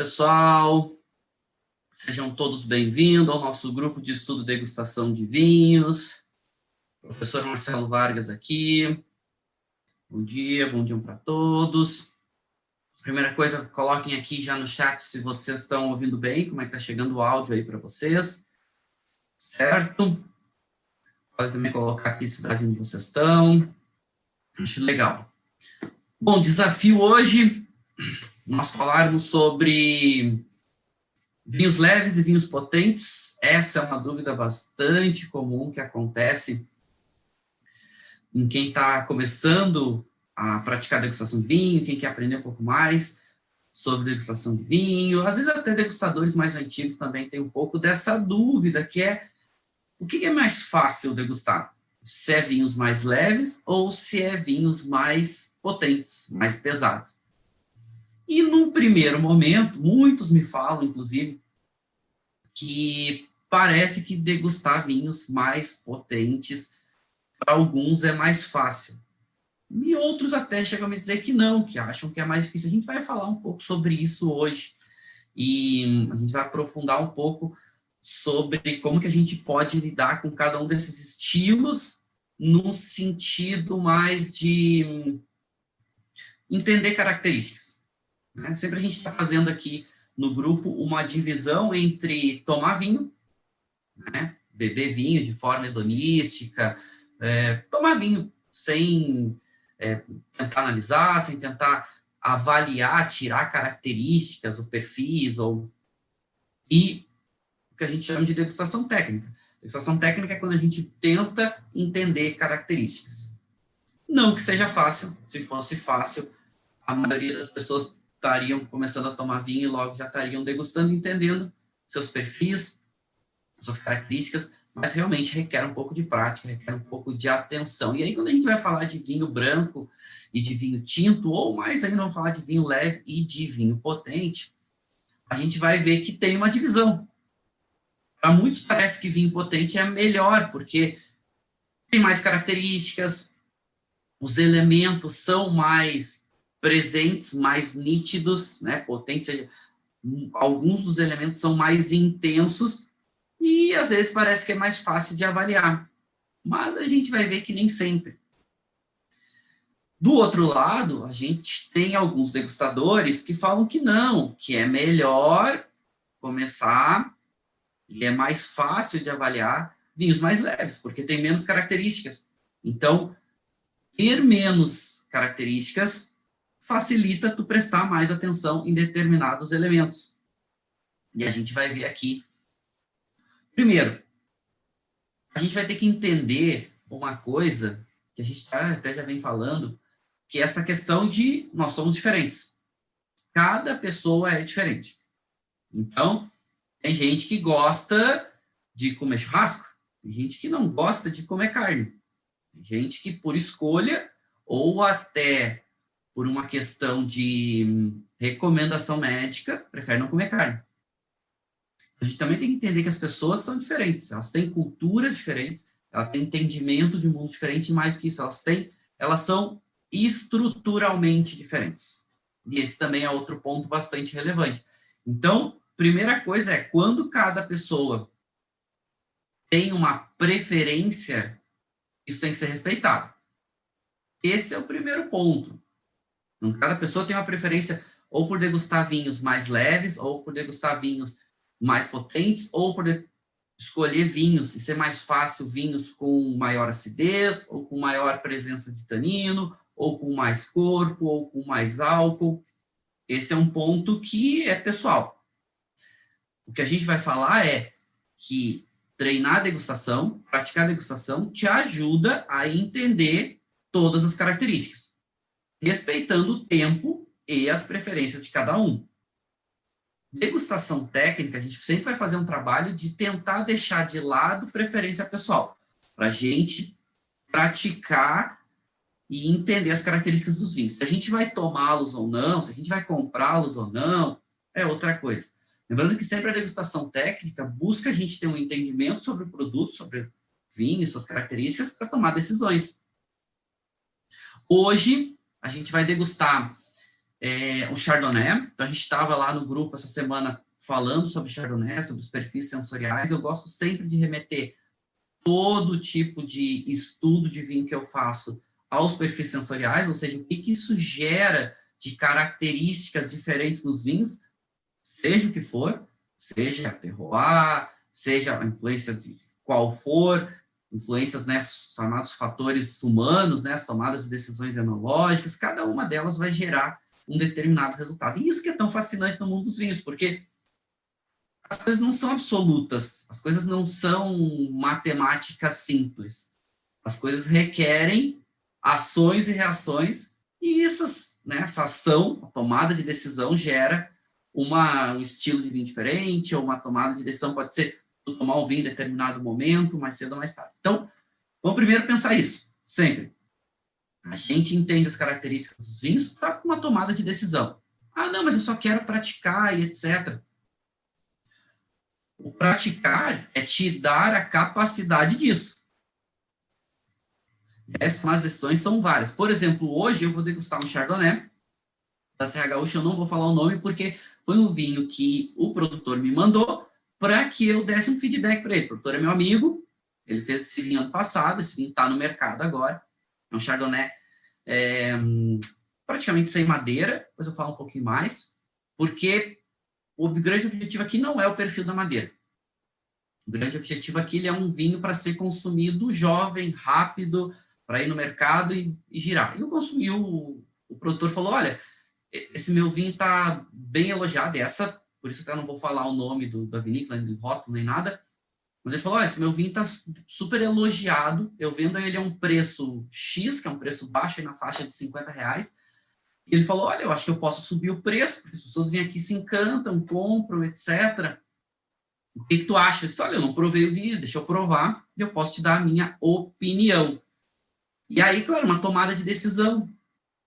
pessoal. Sejam todos bem-vindos ao nosso grupo de estudo degustação de vinhos. Professor Marcelo Vargas aqui. Bom dia para todos. Primeira coisa, coloquem aqui já no chat se vocês estão ouvindo bem, como é que está chegando o áudio aí para vocês. Certo? Pode também colocar aqui a cidade onde vocês estão. Acho legal. Bom, desafio hoje, nós falarmos sobre vinhos leves e vinhos potentes. Essa é uma dúvida bastante comum que acontece em quem está começando a praticar degustação de vinho, quem quer aprender um pouco mais sobre degustação de vinho. Às vezes até degustadores mais antigos também têm um pouco dessa dúvida, que é o que é mais fácil degustar? Se é vinhos mais leves ou se é vinhos mais potentes, mais pesados. E num primeiro momento, muitos me falam, inclusive, que parece que degustar vinhos mais potentes, para alguns é mais fácil. E outros até chegam a me dizer que não, que acham que é mais difícil. A gente vai falar um pouco sobre isso hoje. E a gente vai aprofundar um pouco sobre como que a gente pode lidar com cada um desses estilos no sentido mais de entender características. Né? Sempre a gente está fazendo aqui no grupo uma divisão entre tomar vinho, né? Beber vinho de forma hedonística, tomar vinho sem tentar analisar, sem tentar avaliar, tirar características, ou perfis, e o que a gente chama de degustação técnica. Degustação técnica é quando a gente tenta entender características. Não que seja fácil. Se fosse fácil, a maioria das pessoas estariam começando a tomar vinho e logo já estariam degustando, entendendo seus perfis, suas características, mas realmente requer um pouco de prática, requer um pouco de atenção. E aí, quando a gente vai falar de vinho branco e de vinho tinto, ou mais ainda, vamos falar de vinho leve e de vinho potente, a gente vai ver que tem uma divisão. Para muitos parece que vinho potente é melhor, porque tem mais características, os elementos são mais presentes, mais nítidos, né? Potente, seja, alguns dos elementos são mais intensos e às vezes parece que é mais fácil de avaliar. Mas a gente vai ver que nem sempre. Do outro lado, a gente tem alguns degustadores que falam que não, que é melhor começar e é mais fácil de avaliar vinhos mais leves, porque tem menos características. Então, ter menos características facilita tu prestar mais atenção em determinados elementos. E a gente vai ver aqui. Primeiro, a gente vai ter que entender uma coisa que a gente até já vem falando, que é essa questão de nós somos diferentes. Cada pessoa é diferente. Então, tem gente que gosta de comer churrasco, tem gente que não gosta de comer carne, tem gente que por escolha ou até por uma questão de recomendação médica prefere não comer carne. A gente também tem que entender que as pessoas são diferentes, elas têm culturas diferentes, elas têm entendimento de mundo diferente, e mais que isso, elas são estruturalmente diferentes. E esse também é outro ponto bastante relevante. Então, primeira coisa é, quando cada pessoa tem uma preferência, isso tem que ser respeitado. Esse é o primeiro ponto. Então, cada pessoa tem uma preferência ou por degustar vinhos mais leves, ou por degustar vinhos mais potentes, ou por escolher vinhos, e ser mais fácil vinhos com maior acidez, ou com maior presença de tanino, ou com mais corpo, ou com mais álcool. Esse é um ponto que é pessoal. O que a gente vai falar é que treinar a degustação, praticar a degustação, te ajuda a entender todas as características, respeitando o tempo e as preferências de cada um. Degustação técnica, a gente sempre vai fazer um trabalho de tentar deixar de lado preferência pessoal, para a gente praticar e entender as características dos vinhos. Se a gente vai tomá-los ou não, se a gente vai comprá-los ou não, é outra coisa. Lembrando que sempre a degustação técnica busca a gente ter um entendimento sobre o produto, sobre o vinho e suas características para tomar decisões. Hoje, a gente vai degustar o Chardonnay. Então, a gente estava lá no grupo essa semana falando sobre Chardonnay, sobre os perfis sensoriais. Eu gosto sempre de remeter todo tipo de estudo de vinho que eu faço aos perfis sensoriais, ou seja, o que isso gera de características diferentes nos vinhos, seja o que for, seja terroir, seja a influência de qual for, influências, né, chamados fatores humanos, né, as tomadas de decisões enológicas, cada uma delas vai gerar um determinado resultado. E isso que é tão fascinante no mundo dos vinhos, porque as coisas não são absolutas, as coisas não são matemática simples. As coisas requerem ações e reações, e essa ação, a tomada de decisão, gera um estilo de vinho diferente, ou uma tomada de decisão pode ser tomar um vinho em determinado momento, mais cedo ou mais tarde. Então, vamos primeiro pensar isso, sempre. A gente entende as características dos vinhos para uma tomada de decisão. Ah, não, mas eu só quero praticar e etc. O praticar é te dar a capacidade disso. E as decisões são várias. Por exemplo, hoje eu vou degustar um Chardonnay da Serra Gaúcha, eu não vou falar o nome porque foi um vinho que o produtor me mandou para que eu desse um feedback para ele. O produtor é meu amigo, ele fez esse vinho ano passado, esse vinho está no mercado agora. É um Chardonnay praticamente sem madeira, depois eu falo um pouquinho mais, porque o grande objetivo aqui não é o perfil da madeira. O grande objetivo aqui ele é um vinho para ser consumido jovem, rápido, para ir no mercado e girar. E eu consumi, o produtor falou, olha, esse meu vinho está bem elogiado, por isso que eu não vou falar o nome da vinícola, nem do rótulo, nem nada, mas ele falou, olha, esse meu vinho está super elogiado, eu vendo ele a um preço X, que é um preço baixo, aí na faixa de R$50, e ele falou, olha, eu acho que eu posso subir o preço, porque as pessoas vêm aqui, se encantam, compram, etc., o que tu acha? Eu disse, olha, eu não provei o vinho, deixa eu provar, e eu posso te dar a minha opinião. E aí, claro, uma tomada de decisão,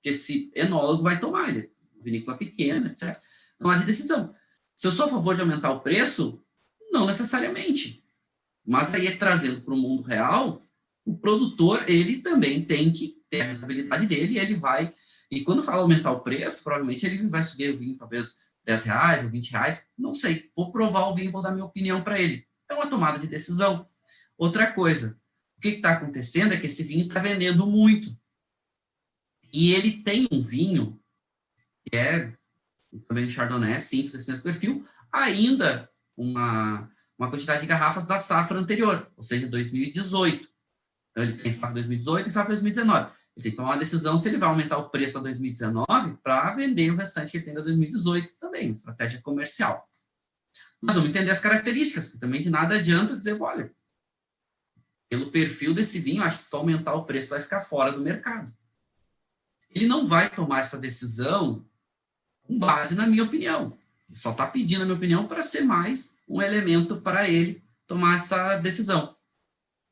que esse enólogo vai tomar, ele é vinícola pequena, etc. Tomada de decisão. Se eu sou a favor de aumentar o preço, não necessariamente. Mas aí, trazendo para o mundo real, o produtor, ele também tem que ter a rentabilidade dele, e ele vai... E quando fala aumentar o preço, provavelmente ele vai subir o vinho, talvez R$10 ou R$20, não sei. Vou provar o vinho e vou dar minha opinião para ele. É uma tomada de decisão. Outra coisa, o que está acontecendo é que esse vinho está vendendo muito. E ele tem um vinho, que é também um Chardonnay, simples, esse mesmo perfil, ainda uma quantidade de garrafas da safra anterior, ou seja, 2018. Então, ele tem safra 2018 e safra 2019. Ele tem que tomar uma decisão se ele vai aumentar o preço da 2019 para vender o restante que ele tem da 2018 também, estratégia comercial. Mas vamos entender as características, porque também de nada adianta dizer, olha, pelo perfil desse vinho, acho que se tu aumentar o preço vai ficar fora do mercado. Ele não vai tomar essa decisão com base na minha opinião. Ele só está pedindo a minha opinião para ser mais um elemento para ele tomar essa decisão.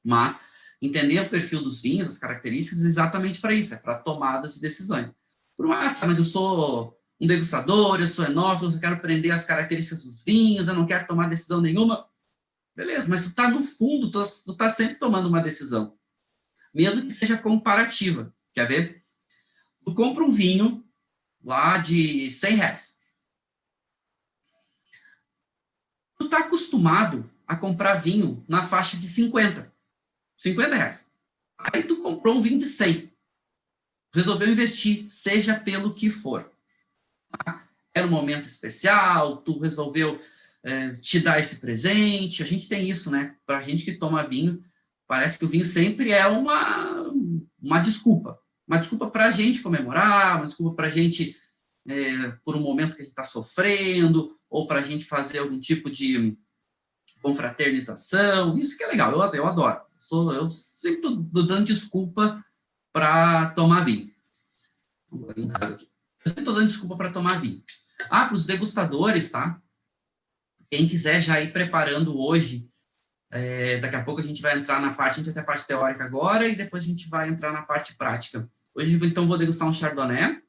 Mas entender o perfil dos vinhos, as características, exatamente para isso, é para tomadas de decisões. Mas eu sou um degustador, eu sou enófilo, eu quero aprender as características dos vinhos, eu não quero tomar decisão nenhuma. Beleza, mas tu está no fundo, tu está sempre tomando uma decisão, mesmo que seja comparativa. Quer ver? Tu compra um vinho lá de R$100. Tu está acostumado a comprar vinho na faixa de R$50. Aí tu comprou um vinho de 100. Resolveu investir, seja pelo que for. Tá? Era um momento especial, tu resolveu te dar esse presente. A gente tem isso, né? Para a gente que toma vinho, parece que o vinho sempre é uma desculpa. Uma desculpa para a gente comemorar, uma desculpa para a gente, por um momento que a gente está sofrendo, ou para a gente fazer algum tipo de confraternização. Isso que é legal, eu adoro. Eu sempre estou dando desculpa para tomar vinho. Eu sempre estou dando desculpa para tomar vinho. Para os degustadores, tá? Quem quiser já ir preparando hoje, daqui a pouco a gente vai entrar na parte, a gente vai ter a parte teórica agora e depois a gente vai entrar na parte prática. Hoje, então, vou degustar um Chardonnay,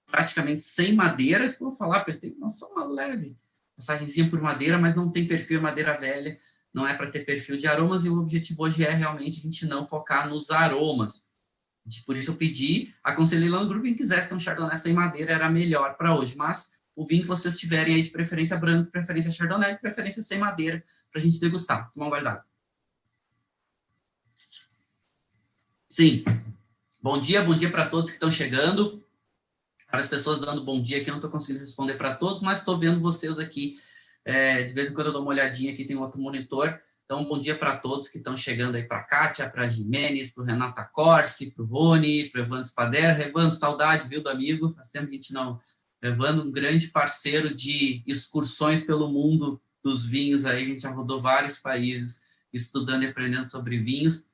praticamente sem madeira, que eu vou falar, porque tem só uma leve passagenzinha por madeira, mas não tem perfil madeira velha, não é para ter perfil de aromas, e o objetivo hoje é realmente a gente não focar nos aromas. Por isso eu pedi, aconselhei lá no grupo, quem quisesse ter um Chardonnay sem madeira era melhor para hoje, mas o vinho que vocês tiverem aí de preferência branco, de preferência Chardonnay, de preferência sem madeira, para a gente degustar. Tomar um guardado. Sim. Bom dia para todos que estão chegando. Para as pessoas dando bom dia aqui, eu não estou conseguindo responder para todos, mas estou vendo vocês aqui. De vez em quando eu dou uma olhadinha aqui, tem outro monitor. Então, bom dia para todos que estão chegando aí, para a Kátia, para a Jimenez, para o Renata Corsi, para o Rony, para o Evandro Spader. Evandro, saudade, viu, do amigo? Faz tempo que a gente não... Evandro, um grande parceiro de excursões pelo mundo dos vinhos aí, a gente já rodou vários países estudando e aprendendo sobre vinhos.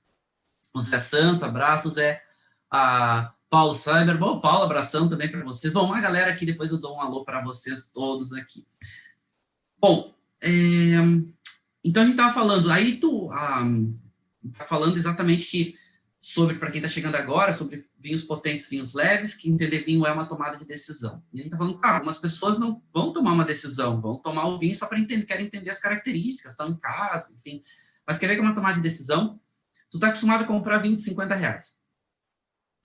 O Zé Santos, abraço, Zé. A Paulo Cyber, bom, Paulo, abração também para vocês. Bom, uma galera aqui, depois eu dou um alô para vocês todos aqui. Bom, então a gente estava falando, aí tá falando exatamente que sobre, para quem está chegando agora, sobre vinhos potentes, vinhos leves, que entender vinho é uma tomada de decisão. E a gente está falando, algumas pessoas não vão tomar uma decisão, vão tomar o vinho só para entender, querem entender as características, estão em casa, enfim. Mas quer ver que é uma tomada de decisão? Tu está acostumado a comprar vinho de R$50.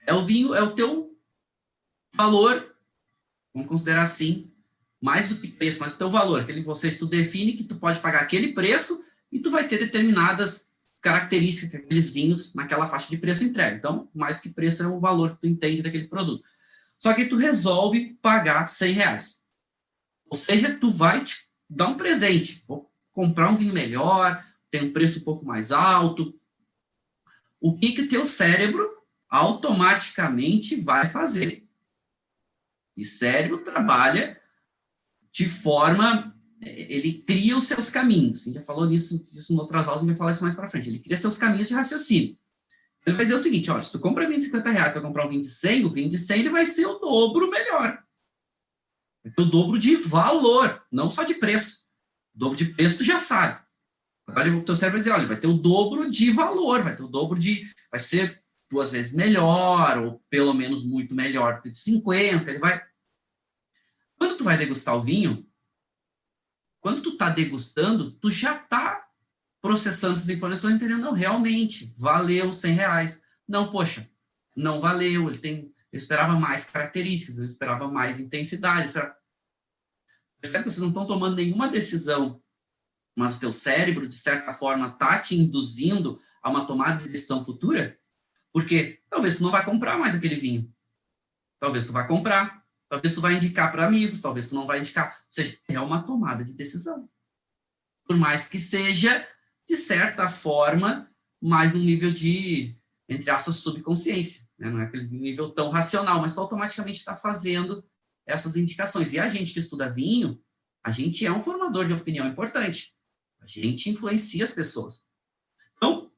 É o vinho, é o teu valor, vamos considerar assim, mais do que preço, mas o teu valor, tu define que tu pode pagar aquele preço e tu vai ter determinadas características daqueles vinhos naquela faixa de preço entrega. Então, mais que preço é o valor que tu entende daquele produto. Só que tu resolve pagar R$100. Ou seja, tu vai te dar um presente. Vou comprar um vinho melhor, tem um preço um pouco mais alto. O que o teu cérebro automaticamente vai fazer? E cérebro trabalha de forma... Ele cria os seus caminhos. A gente já falou isso em outras aulas, a gente vai falar isso mais para frente. Ele cria seus caminhos de raciocínio. Ele vai dizer o seguinte, olha, se tu compra vinho de R$50, tu vai comprar um vinho de 100, o vinho de 100 ele vai ser o dobro melhor. Vai ter o dobro de valor, não só de preço. O dobro de preço tu já sabe. Agora o teu cérebro vai dizer, olha, vai ter o dobro de valor, vai ter o dobro de... Vai ser 2 vezes melhor, ou pelo menos muito melhor que de 50, ele vai... Quando tu vai degustar o vinho, quando tu tá degustando, tu já tá processando essas informações, entendendo, não, realmente, valeu R$100. Não, poxa, não valeu, eu esperava mais características, eu esperava mais intensidade, Percebe que vocês não estão tomando nenhuma decisão, mas o teu cérebro, de certa forma, tá te induzindo a uma tomada de decisão futura? Porque talvez tu não vai comprar mais aquele vinho. Talvez tu vai comprar. Talvez tu vai indicar para amigos. Talvez tu não vai indicar. Ou seja, é uma tomada de decisão. Por mais que seja, de certa forma, mais um nível de, entre aspas, subconsciência. Né? Não é aquele nível tão racional, mas tu automaticamente está fazendo essas indicações. E a gente que estuda vinho, a gente é um formador de opinião importante. A gente influencia as pessoas. Então,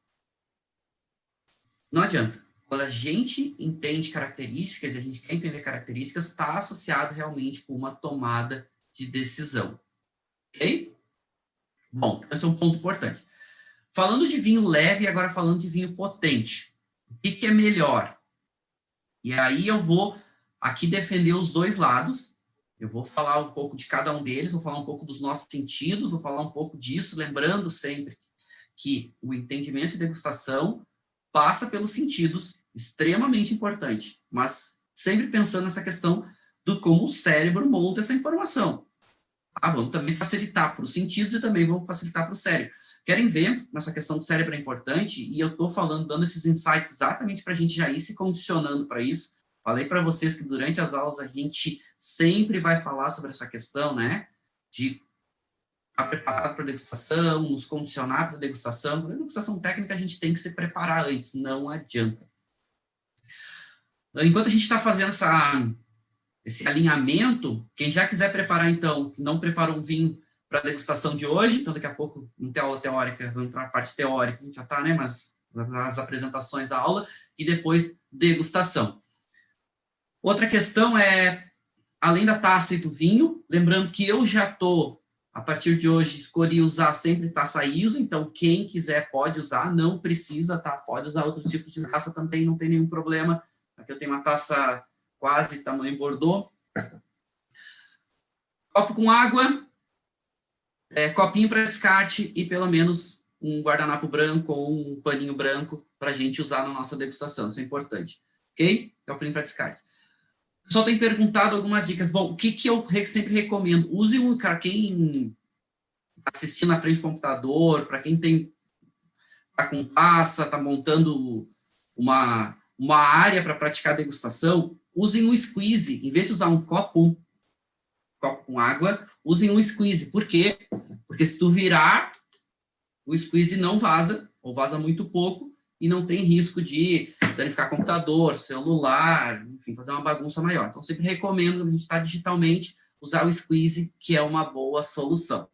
não adianta. Quando a gente entende características, e a gente quer entender características, está associado realmente com uma tomada de decisão. Ok? Bom, esse é um ponto importante. Falando de vinho leve, agora falando de vinho potente. O que é melhor? E aí eu vou aqui defender os dois lados. Eu vou falar um pouco de cada um deles, vou falar um pouco dos nossos sentidos, vou falar um pouco disso, lembrando sempre que o entendimento de degustação passa pelos sentidos, extremamente importante, mas sempre pensando nessa questão do como o cérebro monta essa informação. Vamos também facilitar para os sentidos e também vamos facilitar para o cérebro. Querem ver? Essa questão do cérebro é importante e eu estou falando, dando esses insights exatamente para a gente já ir se condicionando para isso. Falei para vocês que durante as aulas a gente sempre vai falar sobre essa questão, né? De estar preparado para a degustação, nos condicionar para a degustação. Para a degustação técnica a gente tem que se preparar antes, não adianta. Enquanto a gente está fazendo esse alinhamento, quem já quiser preparar, então, não preparou um vinho para a degustação de hoje, então daqui a pouco, em aula teórica, vamos entrar na parte teórica, a gente já está, né, mas nas apresentações da aula, e depois degustação. Outra questão é, além da taça e do vinho, lembrando que eu já estou, a partir de hoje, escolhi usar sempre taça ISO, então quem quiser pode usar, não precisa, tá? Pode usar outros tipos de taça também, não tem nenhum problema. Aqui eu tenho uma taça quase tamanho Bordeaux. Copo com água, copinho para descarte e pelo menos um guardanapo branco ou um paninho branco para a gente usar na nossa degustação, isso é importante. ok? É o prêmio para descarte. O pessoal tem perguntado algumas dicas. Bom, o que eu sempre recomendo? Use para quem está assistindo na frente do computador, para quem está com taça, está montando uma área para praticar a degustação, usem um squeeze. Em vez de usar um copo com água, usem um squeeze. Por quê? Porque se tu virar, o squeeze não vaza, ou vaza muito pouco, e não tem risco de danificar computador, celular, enfim, fazer uma bagunça maior. Então, sempre recomendo, quando a gente está digitalmente, usar o squeeze, que é uma boa solução.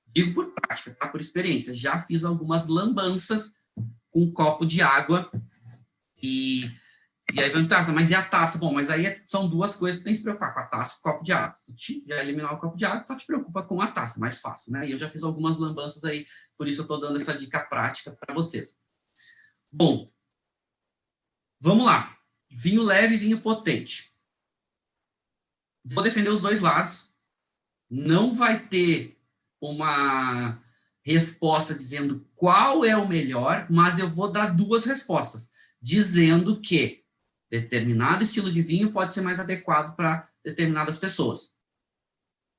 Digo por prática, tá? Por experiência. Já fiz algumas lambanças com um copo de água e aí vai entrar, mas e a taça? Bom, mas aí são duas coisas que tem que se preocupar, com a taça e com o copo de água. Já eliminar o copo de água, só te preocupa com a taça, mais fácil, né? E eu já fiz algumas lambanças aí, por isso eu estou dando essa dica prática para vocês. Bom, vamos lá. Vinho leve e vinho potente. Vou defender os dois lados. Não vai ter uma resposta dizendo qual é o melhor, mas eu vou dar duas respostas, dizendo que determinado estilo de vinho pode ser mais adequado para determinadas pessoas.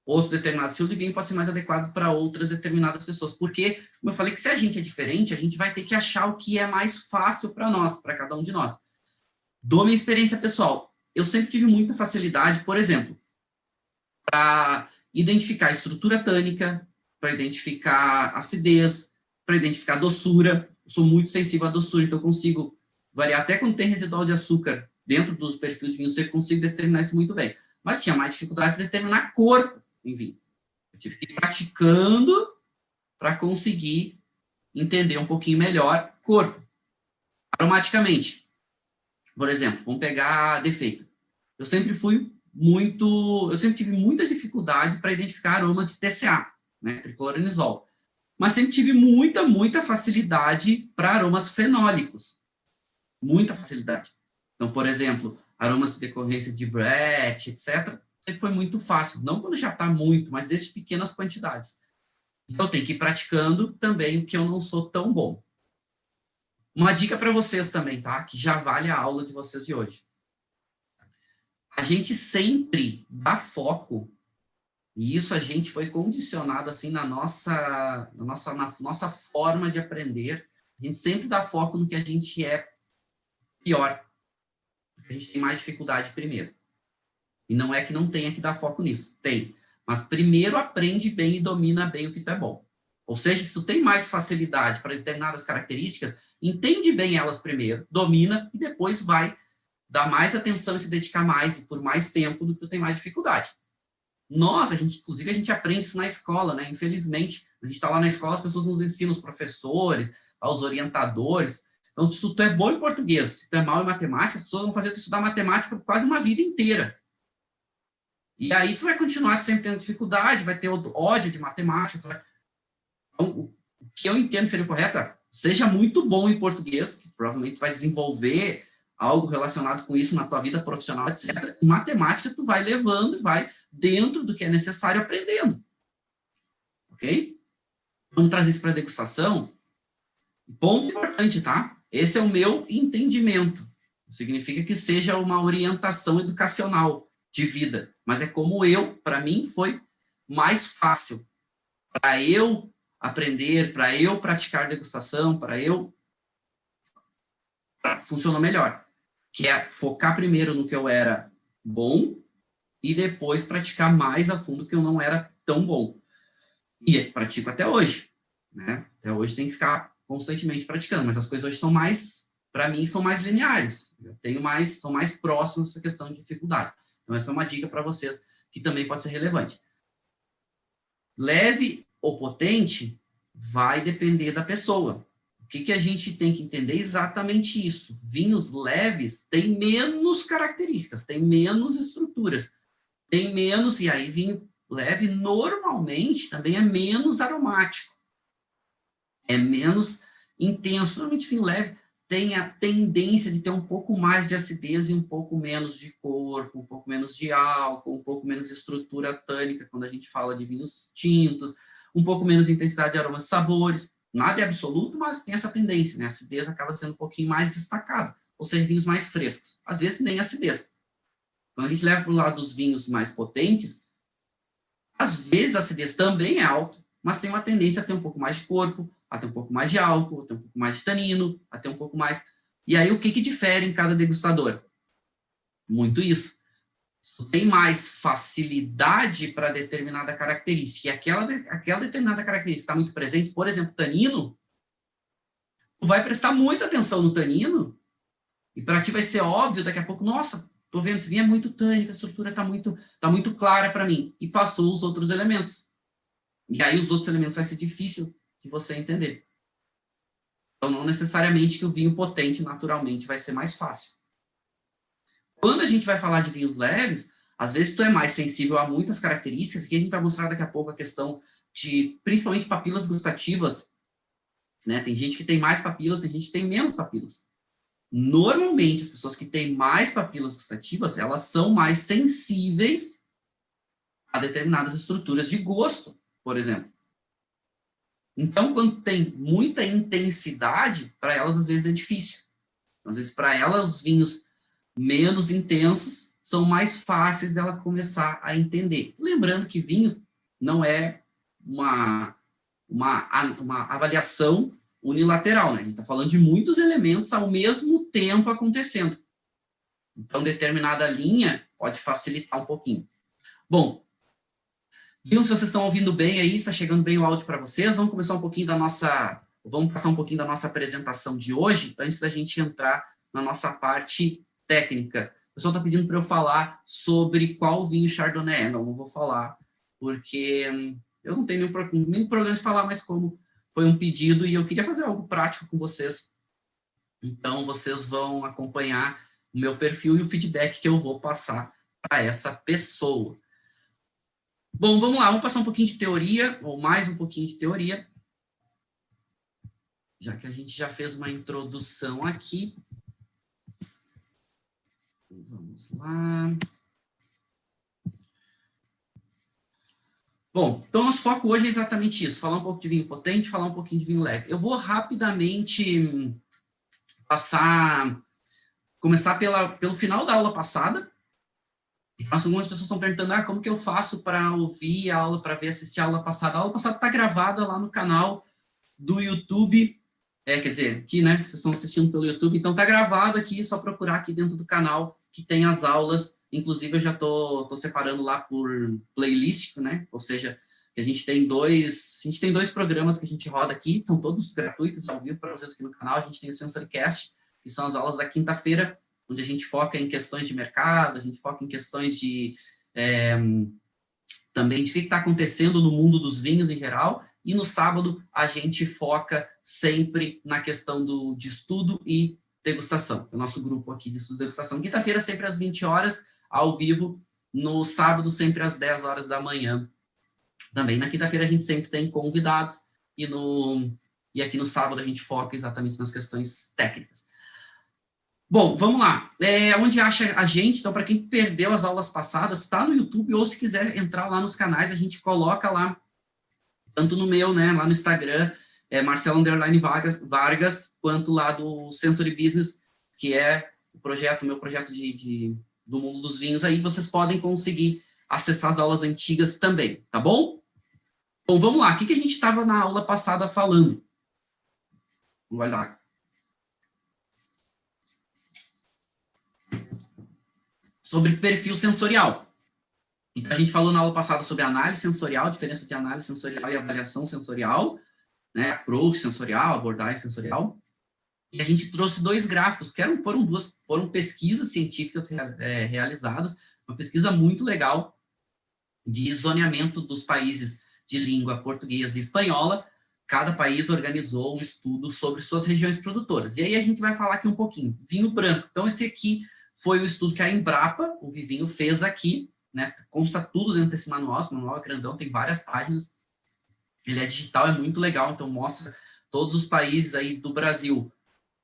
Outro determinado estilo de vinho pode ser mais adequado para outras determinadas pessoas. Porque, como eu falei, que se a gente é diferente, a gente vai ter que achar o que é mais fácil para nós, para cada um de nós. Dou minha experiência pessoal. Eu sempre tive muita facilidade, por exemplo, para identificar estrutura tânica, para identificar acidez, para identificar doçura. Eu sou muito sensível à doçura, então eu consigo variar. Até quando tem residual de açúcar dentro dos perfis de vinho, eu consigo determinar isso muito bem. Mas tinha mais dificuldade de determinar a cor em vinho. Eu tive que ir praticando para conseguir entender um pouquinho melhor cor. Aromaticamente, por exemplo, vamos pegar defeito. Eu sempre tive muita dificuldade para identificar aroma de TCA, né, tricloranilol. Mas sempre tive muita facilidade para aromas fenólicos. Muita facilidade. Então, por exemplo, aromas de decorrência de Brett, etc., sempre foi muito fácil. Não quando já está muito, mas desde pequenas quantidades. Então, tem que ir praticando também o que eu não sou tão bom. Uma dica para vocês também, tá? Que já vale a aula de vocês de hoje. A gente sempre dá foco, e isso a gente foi condicionado assim na nossa forma de aprender. A gente sempre dá foco no que a gente é pior. Porque a gente tem mais dificuldade primeiro. E não é que não tenha que dar foco nisso. Tem. Mas primeiro aprende bem e domina bem o que tu é bom. Ou seja, se tu tem mais facilidade para determinadas características, entende bem elas primeiro, domina e depois vai dar mais atenção e se dedicar mais e por mais tempo do que tu tem mais dificuldade. Inclusive, a gente aprende isso na escola, né? Infelizmente, a gente está lá na escola, as pessoas nos ensinam, os professores, os orientadores. Então, se tu é bom em português, se tu é mal em matemática, as pessoas vão fazer tu estudar matemática por quase uma vida inteira. E aí tu vai continuar sempre tendo dificuldade, vai ter ódio de matemática. Então, o que eu entendo seria correto é, seja muito bom em português, que provavelmente vai desenvolver algo relacionado com isso na tua vida profissional, etc. Em matemática, tu vai levando e vai dentro do que é necessário aprendendo. Ok? Vamos trazer isso para a degustação. Ponto importante, tá? Esse é o meu entendimento. Significa que seja uma orientação educacional de vida. Mas é como para mim, foi mais fácil. Para eu aprender, para eu praticar degustação, funcionou melhor. Que é focar primeiro no que eu era bom e depois praticar mais a fundo que eu não era tão bom. E pratico até hoje, né? Até hoje tem que ficar constantemente praticando, mas as coisas hoje para mim, são mais lineares. São mais próximas dessa questão de dificuldade. Então, essa é uma dica para vocês que também pode ser relevante. Leve ou potente vai depender da pessoa. O que a gente tem que entender? Exatamente isso. Vinhos leves têm menos características, têm menos estruturas, têm menos, e aí vinho leve normalmente também é menos aromático, é menos intenso. Normalmente vinho leve tem a tendência de ter um pouco mais de acidez e um pouco menos de corpo, um pouco menos de álcool, um pouco menos de estrutura tânica, quando a gente fala de vinhos tintos, um pouco menos de intensidade de aromas e sabores. Nada é absoluto, mas tem essa tendência, né? A acidez acaba sendo um pouquinho mais destacada. ou seja, vinhos mais frescos. Às vezes nem acidez. Quando a gente leva para o lado dos vinhos mais potentes, às vezes a acidez também é alta, mas tem uma tendência a ter um pouco mais de corpo, a ter um pouco mais de álcool, a ter um pouco mais de tanino, a ter um pouco mais... E aí, o que difere em cada degustador? Muito isso. Se tu tem mais facilidade para determinada característica, e aquela determinada característica está muito presente, por exemplo, tanino, tu vai prestar muita atenção no tanino, e para ti vai ser óbvio daqui a pouco, nossa, tô vendo, esse vinho é muito tânico, a estrutura tá muito clara para mim. E passou os outros elementos. E aí os outros elementos vai ser difícil de você entender. Então, não necessariamente que o vinho potente, naturalmente, vai ser mais fácil. Quando a gente vai falar de vinhos leves, às vezes tu é mais sensível a muitas características, que a gente vai mostrar daqui a pouco a questão de, principalmente, papilas gustativas, né? Tem gente que tem mais papilas, tem gente que tem menos papilas. Normalmente, as pessoas que têm mais papilas gustativas, elas são mais sensíveis a determinadas estruturas de gosto, por exemplo. Então, quando tem muita intensidade, para elas, às vezes, é difícil. Às vezes, para elas, os vinhos menos intensos são mais fáceis dela começar a entender. Lembrando que vinho não é uma avaliação unilateral, né? A gente está falando de muitos elementos ao mesmo tempo acontecendo. Então, determinada linha pode facilitar um pouquinho. Bom, viu se vocês estão ouvindo bem aí, está chegando bem o áudio para vocês. Vamos passar um pouquinho da nossa apresentação de hoje, antes da gente entrar na nossa parte técnica. O pessoal está pedindo para eu falar sobre qual vinho Chardonnay é. Não vou falar, porque eu não tenho nenhum problema de falar, mas como foi um pedido e eu queria fazer algo prático com vocês. Então, vocês vão acompanhar o meu perfil e o feedback que eu vou passar para essa pessoa. Bom, vamos lá, vamos passar um pouquinho de teoria, ou mais um pouquinho de teoria, já que a gente já fez uma introdução aqui. Vamos lá. Bom, então nosso foco hoje é exatamente isso, falar um pouco de vinho potente, falar um pouquinho de vinho leve. Eu vou rapidamente começar pelo final da aula passada. Algumas pessoas estão perguntando, como que eu faço para ouvir a aula, para assistir a aula passada? A aula passada está gravada lá no canal do YouTube, quer dizer, aqui, né, vocês estão assistindo pelo YouTube, então está gravado aqui, é só procurar aqui dentro do canal que tem as aulas, inclusive eu já estou separando lá por playlist, né, ou seja, a gente tem dois programas que a gente roda aqui, são todos gratuitos, ao vivo para vocês aqui no canal. A gente tem o SensoryCast, que são as aulas da quinta-feira, onde a gente foca em questões de mercado, a gente foca em questões de também de o que está acontecendo no mundo dos vinhos em geral, e no sábado a gente foca sempre na questão de estudo e degustação. O nosso grupo aqui de estudo e degustação, quinta-feira sempre às 20 horas, ao vivo, no sábado sempre às 10 horas da manhã. Também na quinta-feira a gente sempre tem convidados, e aqui no sábado a gente foca exatamente nas questões técnicas. Bom, vamos lá. Onde acha a gente? Então, para quem perdeu as aulas passadas, está no YouTube, ou se quiser entrar lá nos canais, a gente coloca lá, tanto no meu, né, lá no Instagram, Marcelo_Vargas, quanto lá do Sensory Business, que é o meu projeto do mundo dos vinhos. Aí vocês podem conseguir acessar as aulas antigas também, tá bom? Bom, vamos lá. O que a gente estava na aula passada falando? Vai lá. Sobre perfil sensorial. Então, a gente falou na aula passada sobre análise sensorial, diferença de análise sensorial e avaliação sensorial, né? Approach sensorial, abordagem sensorial. E a gente trouxe dois gráficos, que foram pesquisas científicas realizadas, uma pesquisa muito legal de zoneamento dos países de língua portuguesa e espanhola. Cada país organizou um estudo sobre suas regiões produtoras. E aí a gente vai falar aqui um pouquinho. Vinho branco. Então, esse aqui foi o estudo que a Embrapa, o Vivinho, fez aqui, né? Consta tudo dentro desse manual. Esse manual é grandão, tem várias páginas. Ele é digital, é muito legal, então mostra todos os países aí do Brasil.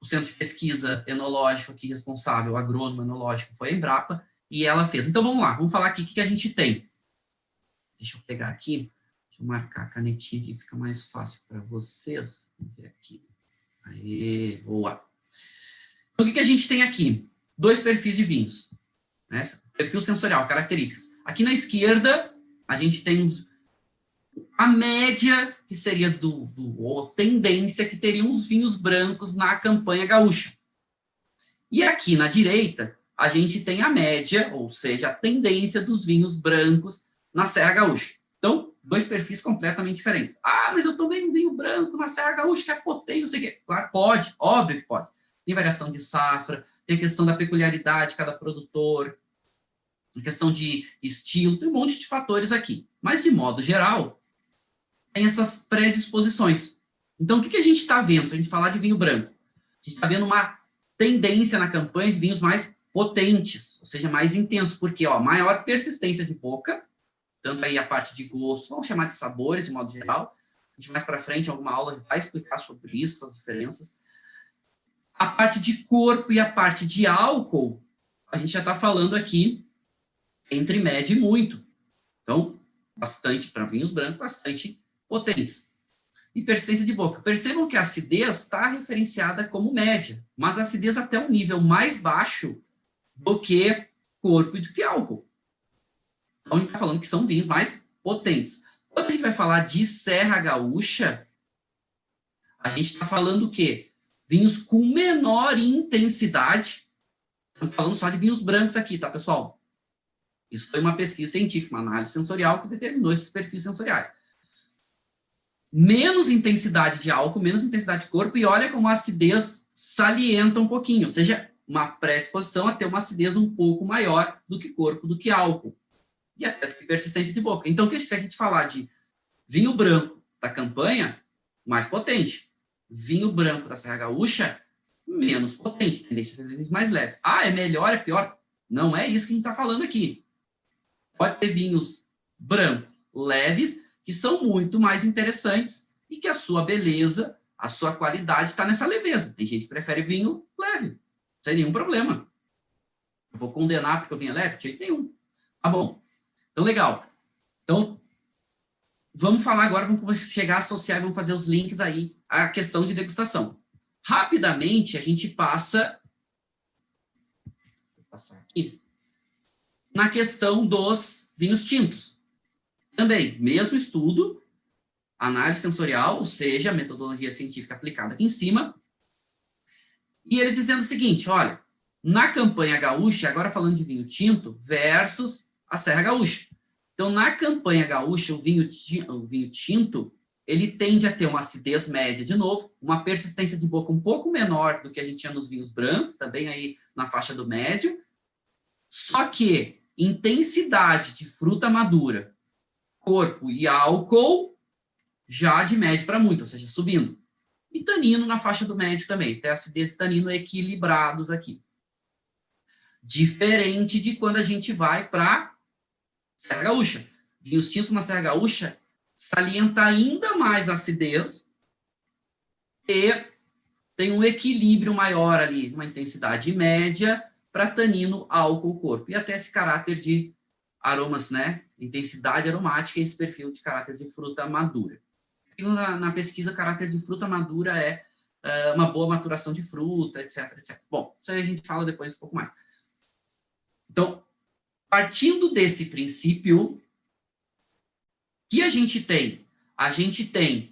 O Centro de Pesquisa Enológico aqui responsável, agrônomo enológico, foi a Embrapa, e ela fez. Então, vamos lá, vamos falar aqui o que a gente tem. Deixa eu pegar aqui, deixa eu marcar a canetinha aqui, fica mais fácil para vocês. Vamos ver aqui. Aê, boa. Então, o que a gente tem aqui? 2 perfis de vinhos, né? Perfil sensorial, características. Aqui na esquerda, a gente tem a média, que seria ou tendência, que teriam os vinhos brancos na campanha gaúcha. E aqui na direita, a gente tem a média, ou seja, a tendência dos vinhos brancos na Serra Gaúcha. Então, 2 perfis completamente diferentes. Ah, mas eu tomei um vinho branco na Serra Gaúcha que é potente, não sei o quê. Claro, pode, óbvio que pode. Tem variação de safra, tem a questão da peculiaridade de cada produtor, a questão de estilo, tem um monte de fatores aqui. Mas, de modo geral, tem essas predisposições. Então, o que a gente está vendo, se a gente falar de vinho branco? A gente está vendo uma tendência na campanha de vinhos mais potentes, ou seja, mais intensos, porque maior persistência de boca, tanto aí a parte de gosto, vamos chamar de sabores, de modo geral. A gente mais para frente, em alguma aula, vai explicar sobre isso, as diferenças. A parte de corpo e a parte de álcool, a gente já está falando aqui entre médio e muito. Então, bastante para vinhos brancos, bastante potentes. E persistência de boca. Percebam que a acidez está referenciada como média, mas a acidez até um nível mais baixo do que corpo e do que álcool. Então, a gente está falando que são vinhos mais potentes. Quando a gente vai falar de Serra Gaúcha, a gente está falando o quê? Vinhos com menor intensidade. Estamos falando só de vinhos brancos aqui, tá, pessoal? Isso foi uma pesquisa científica, uma análise sensorial que determinou esses perfis sensoriais. Menos intensidade de álcool, menos intensidade de corpo, e olha como a acidez salienta um pouquinho, ou seja, uma predisposição a ter uma acidez um pouco maior do que corpo, do que álcool. E até persistência de boca. Então, se a gente falar de vinho branco da campanha, mais potente. Vinho branco da Serra Gaúcha, menos potente, tendência mais leves. Ah, é melhor, é pior? Não é isso que a gente está falando aqui. Pode ter vinhos brancos leves, que são muito mais interessantes e que a sua beleza, a sua qualidade está nessa leveza. Tem gente que prefere vinho leve, sem nenhum problema. Eu vou condenar porque o vinho é leve? De jeito nenhum. Tá bom. Então, legal. Então, vamos falar agora, vamos chegar a associar, vamos fazer os links aí à questão de degustação. Rapidamente, a gente passa... Vou passar aqui. Na questão dos vinhos tintos. Também, mesmo estudo, análise sensorial, ou seja, metodologia científica aplicada aqui em cima. E eles dizendo o seguinte, olha, na campanha gaúcha, agora falando de vinho tinto, versus a Serra Gaúcha. Então, na campanha gaúcha, o vinho tinto, ele tende a ter uma acidez média, de novo, uma persistência de boca um pouco menor do que a gente tinha nos vinhos brancos, também aí na faixa do médio. Só que intensidade de fruta madura, corpo e álcool, já de médio para muito, ou seja, subindo. E tanino na faixa do médio também, tem acidez e tanino equilibrados aqui. Diferente de quando a gente vai para Serra Gaúcha. Vinhos tintos na Serra Gaúcha salienta ainda mais a acidez e tem um equilíbrio maior ali, uma intensidade média para tanino, álcool, corpo. E até esse caráter de aromas, né? Intensidade aromática e esse perfil de caráter de fruta madura. Na pesquisa, caráter de fruta madura é uma boa maturação de fruta, etc, etc. Bom, isso aí a gente fala depois um pouco mais. Então, partindo desse princípio, que a gente tem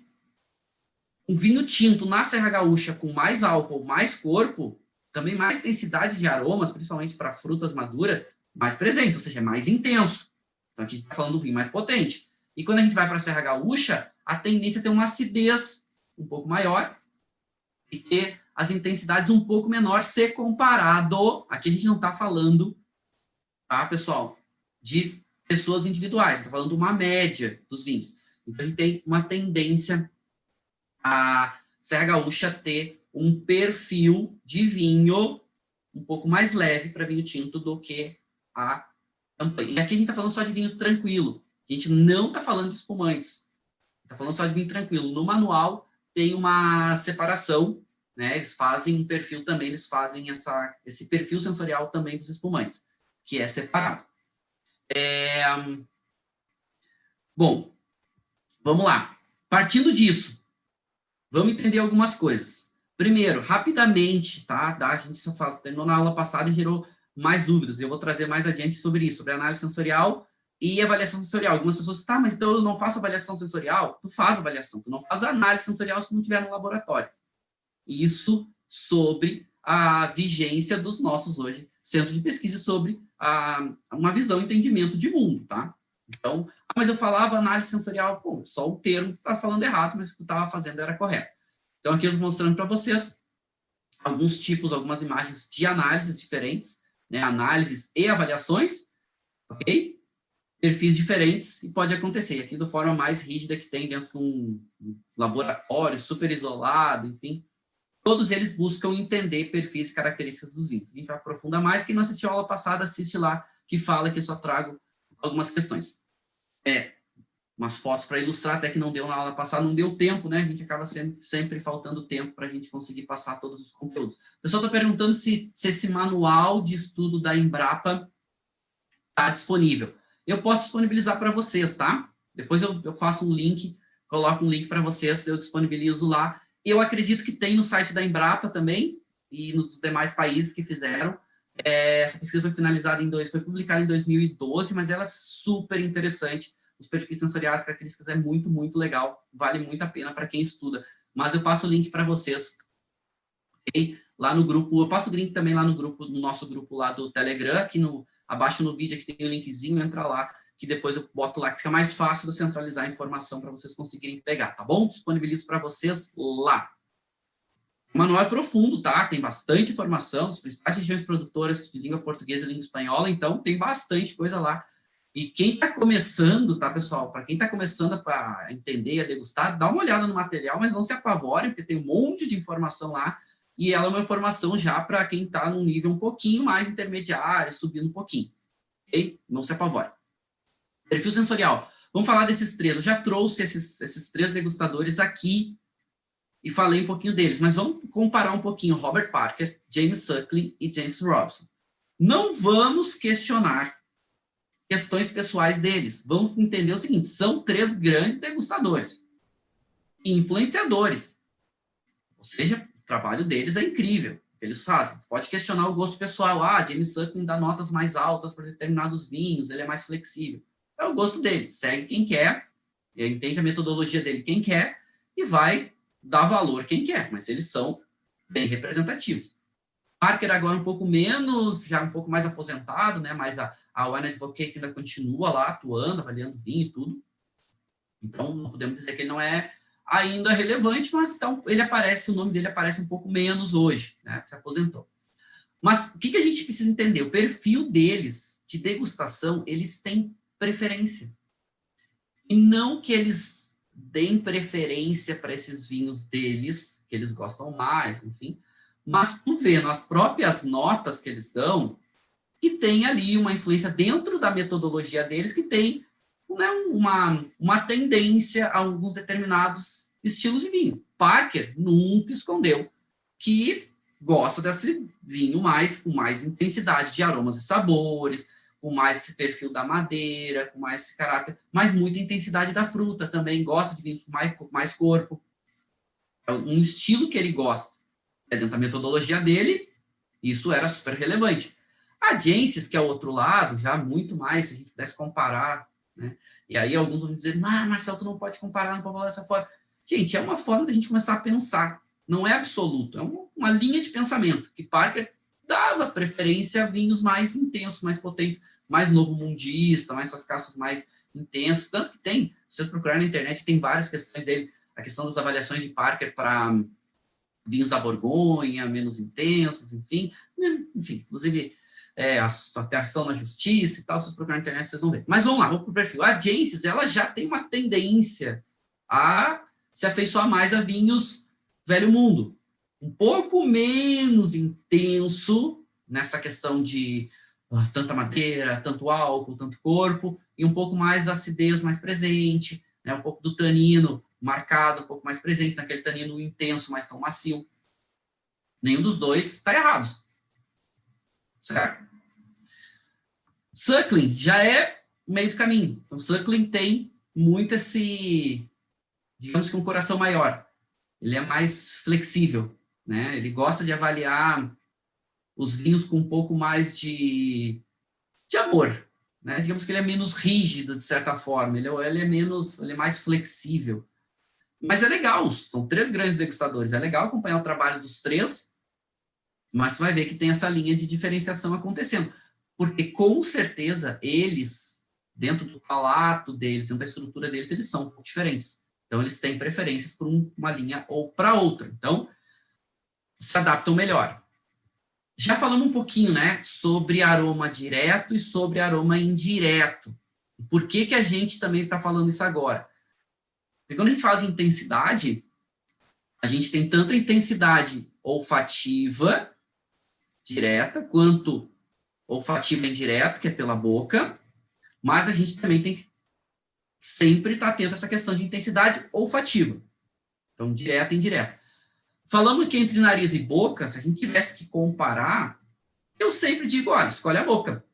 um vinho tinto na Serra Gaúcha com mais álcool, mais corpo, também mais densidade de aromas, principalmente para frutas maduras, mais presente, ou seja, mais intenso. Então, aqui a gente está falando do vinho mais potente. E quando a gente vai para a Serra Gaúcha, a tendência é ter uma acidez um pouco maior e ter as intensidades um pouco menor se comparado, aqui a gente não está falando, tá, pessoal, de pessoas individuais, está falando de uma média dos vinhos. Então, a gente tem uma tendência a Serra Gaúcha ter um perfil de vinho um pouco mais leve para vinho tinto do que a campanha. E aqui a gente está falando só de vinho tranquilo. A gente não está falando de espumantes. Está falando só de vinho tranquilo. No manual tem uma separação, né? Eles fazem um perfil também, eles fazem esse perfil sensorial também dos espumantes, que é separado. Bom, vamos lá. Partindo disso, vamos entender algumas coisas. Primeiro, rapidamente, tá? A gente só terminou na aula passada e gerou mais dúvidas. Eu vou trazer mais adiante sobre isso, sobre análise sensorial e avaliação sensorial. Algumas pessoas, tá, mas então eu não faço avaliação sensorial? Tu faz avaliação, tu não faz análise sensorial se tu não estiver no laboratório. Isso sobre a vigência dos nossos, hoje, centros de pesquisa sobre uma visão e entendimento de mundo, tá? Então, mas eu falava análise sensorial, pô, só o termo está falando errado, mas o que eu estava fazendo era correto. Então, aqui eu estou mostrando para vocês alguns tipos, algumas imagens de análises diferentes, né? Análises e avaliações, ok? Perfis diferentes, e pode acontecer. Aqui, da forma mais rígida que tem dentro de um laboratório, super isolado, enfim. Todos eles buscam entender perfis e características dos vinhos. A gente vai aprofundar mais. Quem não assistiu a aula passada, assiste lá, que fala que eu só trago algumas questões. Umas fotos para ilustrar, até que não deu na aula passada, não deu tempo, né? A gente acaba sempre faltando tempo para a gente conseguir passar todos os conteúdos. O pessoal está perguntando se esse manual de estudo da Embrapa está disponível. Eu posso disponibilizar para vocês, tá? Depois eu faço um link, coloco um link para vocês, eu disponibilizo lá. Eu acredito que tem no site da Embrapa também, e nos demais países que fizeram. Essa pesquisa foi publicada em 2012, mas ela é super interessante. Os perfis sensoriais, características, é muito, muito legal. Vale muito a pena para quem estuda. Mas eu passo o link para vocês. Okay? Lá no grupo, eu passo o link também lá no nosso grupo lá do Telegram, aqui abaixo no vídeo aqui tem um linkzinho, entra lá, que depois eu boto lá, que fica mais fácil de centralizar a informação para vocês conseguirem pegar, tá bom? Disponibilizo para vocês lá. O manual é profundo, tá? Tem bastante informação, as principais regiões produtoras de língua portuguesa e língua espanhola, então tem bastante coisa lá. E quem está começando, tá, pessoal? Para quem está começando a entender e a degustar, dá uma olhada no material, mas não se apavorem, porque tem um monte de informação lá, e ela é uma informação já para quem está num nível um pouquinho mais intermediário, subindo um pouquinho. Ok? Não se apavorem. Perfil sensorial. Vamos falar desses três. Eu já trouxe esses três degustadores aqui e falei um pouquinho deles, mas vamos comparar um pouquinho Robert Parker, James Suckling e James Robson. Não vamos questionar questões pessoais deles. Vamos entender o seguinte, são três grandes degustadores, influenciadores. Ou seja, o trabalho deles é incrível, o que eles fazem. Pode questionar o gosto pessoal. James Suckling dá notas mais altas para determinados vinhos, ele é mais flexível. É o gosto dele, segue quem quer, entende a metodologia dele quem quer, e vai dar valor quem quer, mas eles são bem representativos. Parker agora um pouco menos, já um pouco mais aposentado, né? Mas a Wine Advocate ainda continua lá atuando, avaliando vinho e tudo. Então, não podemos dizer que ele não é ainda relevante, mas então, o nome dele aparece um pouco menos hoje, né? Se aposentou. Mas o que a gente precisa entender? O perfil deles, de degustação, eles têm preferência. E não que eles deem preferência para esses vinhos deles, que eles gostam mais, enfim, mas tu vê nas próprias notas que eles dão, que tem ali uma influência dentro da metodologia deles, que tem, né, uma tendência a alguns determinados estilos de vinho. Parker nunca escondeu que gosta desse vinho com mais intensidade de aromas e sabores, com mais esse perfil da madeira, com mais esse caráter, mas muita intensidade da fruta também, gosta de vinho com mais corpo. É um estilo que ele gosta. Dentro da metodologia dele, isso era super relevante. A Jensis, que é o outro lado, já muito mais, se a gente pudesse comparar, né? E aí alguns vão dizer, Marcelo, tu não pode comparar, não pode falar dessa forma. Gente, é uma forma da gente começar a pensar. Não é absoluto, é uma linha de pensamento, que Parker dava preferência a vinhos mais intensos, mais potentes, mais novo-mundista, mais essas caças mais intensas. Tanto que tem, se vocês procurarem na internet, tem várias questões dele, a questão das avaliações de Parker para vinhos da Borgonha, menos intensos, enfim, inclusive até ação na justiça e tal, se vocês procurarem na internet, vocês vão ver. Mas vamos lá, vamos para o perfil. A Jensis, ela já tem uma tendência a se afeiçoar mais a vinhos velho mundo, um pouco menos intenso nessa questão de tanta madeira, tanto álcool, tanto corpo, e um pouco mais da acidez mais presente, né, um pouco do tanino marcado, um pouco mais presente, naquele tanino intenso, mas tão macio. Nenhum dos dois está errado. Certo? Suckling já é meio do caminho. Então, Suckling tem muito esse, digamos que um coração maior. Ele é mais flexível, né? Ele gosta de avaliar os vinhos com um pouco mais de amor, né? Digamos que ele é menos rígido, de certa forma, ele é mais flexível. Mas é legal, são 3 grandes degustadores, é legal acompanhar o trabalho dos 3, mas você vai ver que tem essa linha de diferenciação acontecendo, porque com certeza eles, dentro do palato deles, dentro da estrutura deles, eles são um pouco diferentes. Então, eles têm preferências por uma linha ou para outra. Então, se adaptam melhor. Já falamos um pouquinho, né, sobre aroma direto e sobre aroma indireto. Por que a gente também está falando isso agora? Porque quando a gente fala de intensidade, a gente tem tanto a intensidade olfativa direta, quanto olfativa indireta, que é pela boca, mas a gente também tem que sempre estar atento a essa questão de intensidade olfativa. Então, direta e indireta. Falando que entre nariz e boca, se a gente tivesse que comparar, eu sempre digo, olha, escolhe a boca.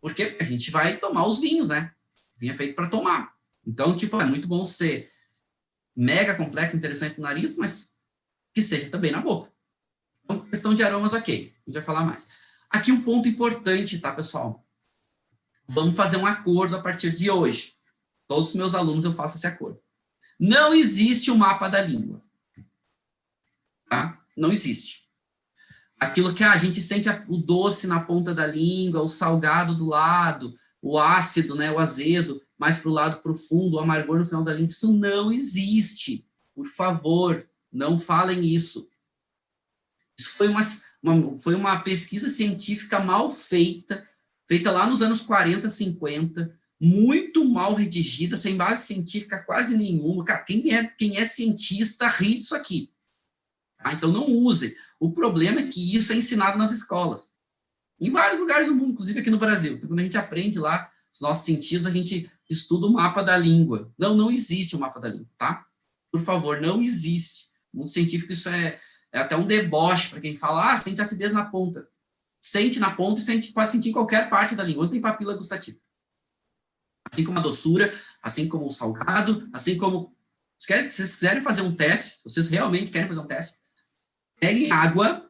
Porque a gente vai tomar os vinhos, né? O vinho é feito para tomar. Então, tipo, é muito bom ser mega complexo, interessante no nariz, mas que seja também na boca. Então, questão de aromas, ok. A gente vai falar mais. Aqui um ponto importante, tá, pessoal? Vamos fazer um acordo a partir de hoje. Todos os meus alunos eu faço esse acordo. Não existe um mapa da língua. Tá? Não existe. Aquilo que a gente sente o doce na ponta da língua, o salgado do lado, o ácido, né, o azedo, mais para o lado profundo, o amargor no final da língua, isso não existe. Por favor, não falem isso. Isso foi uma pesquisa científica mal feita, feita lá nos anos 40, 50, muito mal redigida, sem base científica quase nenhuma. Cara, quem é cientista ri disso aqui. Tá? Então, não use. O problema é que isso é ensinado nas escolas. Em vários lugares do mundo, inclusive aqui no Brasil. Então, quando a gente aprende lá os nossos sentidos, a gente estuda o mapa da língua. Não existe o mapa da língua, tá? Por favor, não existe. No mundo científico, isso é até um deboche para quem fala, sente acidez na ponta. Sente na ponta e pode sentir em qualquer parte da língua. Não tem papila gustativa. Assim como a doçura, assim como o salgado, assim como... Se vocês quiserem fazer um teste, vocês realmente querem fazer um teste, peguem água,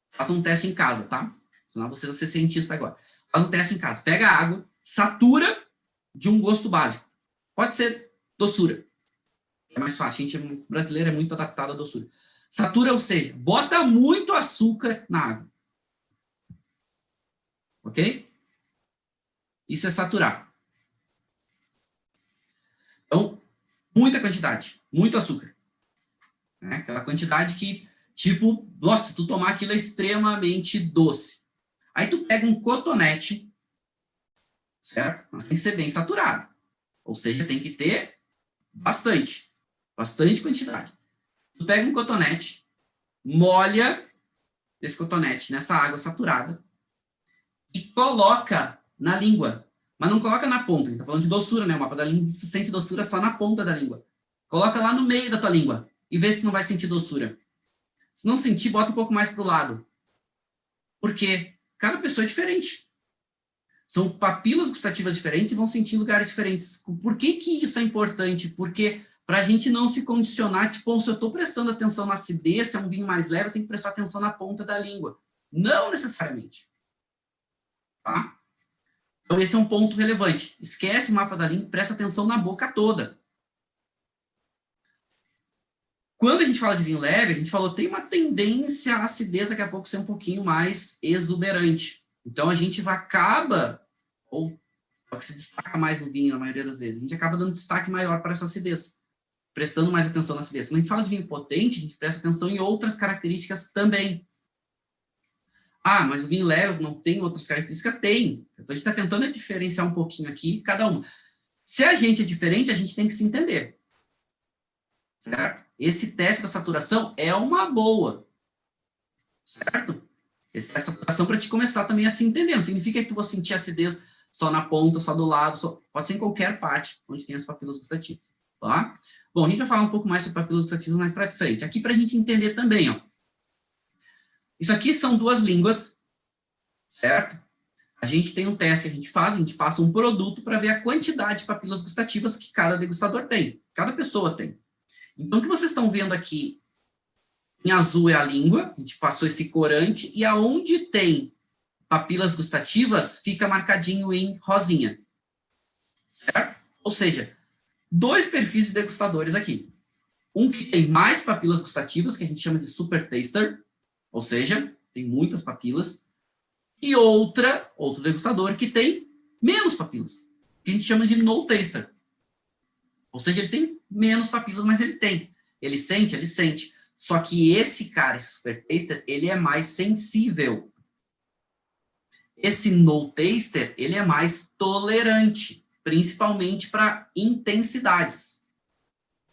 façam um teste em casa, tá? Senão vocês vão ser cientistas agora. Faz um teste em casa. Pega a água, satura de um gosto básico. Pode ser doçura. É mais fácil. A gente brasileiro é muito adaptado à doçura. Satura, ou seja, bota muito açúcar na água. Ok? Isso é saturar. Então, muita quantidade. Muito açúcar. Né? Aquela quantidade que, tipo, nossa, se tu tomar aquilo é extremamente doce. Aí tu pega um cotonete, certo? Mas tem que ser bem saturado. Ou seja, tem que ter bastante quantidade. Tu pega um cotonete, molha esse cotonete nessa água saturada e coloca na língua. Mas não coloca na ponta. A gente tá falando de doçura, né? O mapa da língua, se sente doçura só na ponta da língua. Coloca lá no meio da tua língua e vê se não vai sentir doçura. Se não sentir, bota um pouco mais para o lado. Porque cada pessoa é diferente. São papilas gustativas diferentes e vão sentir em lugares diferentes. Por que isso é importante? Porque para a gente não se condicionar, tipo, se eu estou prestando atenção na acidez, se é um vinho mais leve, eu tenho que prestar atenção na ponta da língua. Não necessariamente. Tá? Então, esse é um ponto relevante. Esquece o mapa da língua e presta atenção na boca toda. Quando a gente fala de vinho leve, a gente falou tem uma tendência à acidez daqui a pouco ser um pouquinho mais exuberante. Então, a gente acaba, ou se destaca mais no vinho na maioria das vezes, a gente acaba dando destaque maior para essa acidez, prestando mais atenção na acidez. Quando a gente fala de vinho potente, a gente presta atenção em outras características também. Mas o vinho leve não tem outras características? Tem. Então, a gente está tentando diferenciar um pouquinho aqui, cada uma. Se a gente é diferente, a gente tem que se entender. Certo? Esse teste da saturação é uma boa. Certo? Esse teste da saturação para te começar também a se entender. Não significa que tu vai sentir acidez só na ponta, só do lado, pode ser em qualquer parte onde tem as papilas gustativas. Tá? Bom, a gente vai falar um pouco mais sobre papilas gustativas mais para frente. Aqui para a gente entender também, ó. Isso aqui são 2 línguas, certo? A gente tem um teste que a gente faz, a gente passa um produto para ver a quantidade de papilas gustativas que cada degustador tem, cada pessoa tem. Então, o que vocês estão vendo aqui Em azul é a língua, a gente passou esse corante, e aonde tem papilas gustativas, fica marcadinho em rosinha. Certo? Ou seja, dois perfis de degustadores aqui. Um que tem mais papilas gustativas, que a gente chama de super taster, ou seja, tem muitas papilas, e outro degustador que tem menos papilas, que a gente chama de no taster. Ou seja, ele tem menos papilas, mas ele tem. Ele sente. Só que esse cara, esse super taster, ele é mais sensível. Esse no taster, ele é mais tolerante, principalmente para intensidades,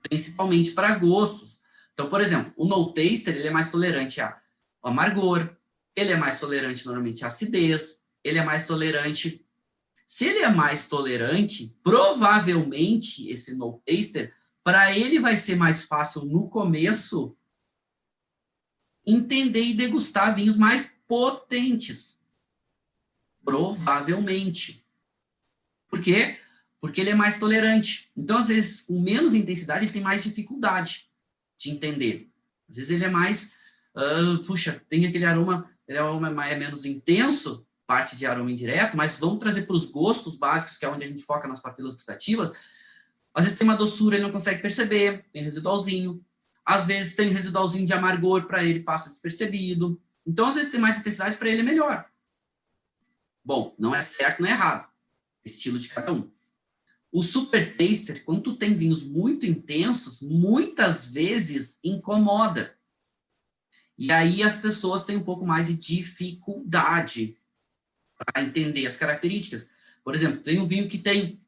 principalmente para gostos. Então, por exemplo, o no taster, ele é mais tolerante ao amargor, ele é mais tolerante normalmente à acidez, ele é mais tolerante. Se ele é mais tolerante, provavelmente esse no taster, para ele vai ser mais fácil no começo entender e degustar vinhos mais potentes. Provavelmente. Por quê? Porque ele é mais tolerante. Então, às vezes, com menos intensidade, ele tem mais dificuldade de entender. Às vezes ele é mais... puxa, tem aquele aroma... Ele é menos intenso, parte de aroma indireto, mas vamos trazer para os gostos básicos, que é onde a gente foca nas papilas gustativas. Às vezes tem uma doçura, ele não consegue perceber, tem residualzinho. Às vezes tem residualzinho de amargor, para ele passa despercebido. Então, às vezes tem mais intensidade, para ele é melhor. Bom, não é certo, não é errado. Estilo de cada um. O super taster, quando tu tem vinhos muito intensos, muitas vezes incomoda. E aí as pessoas têm um pouco mais de dificuldade para entender as características. Por exemplo, tem um vinho que tem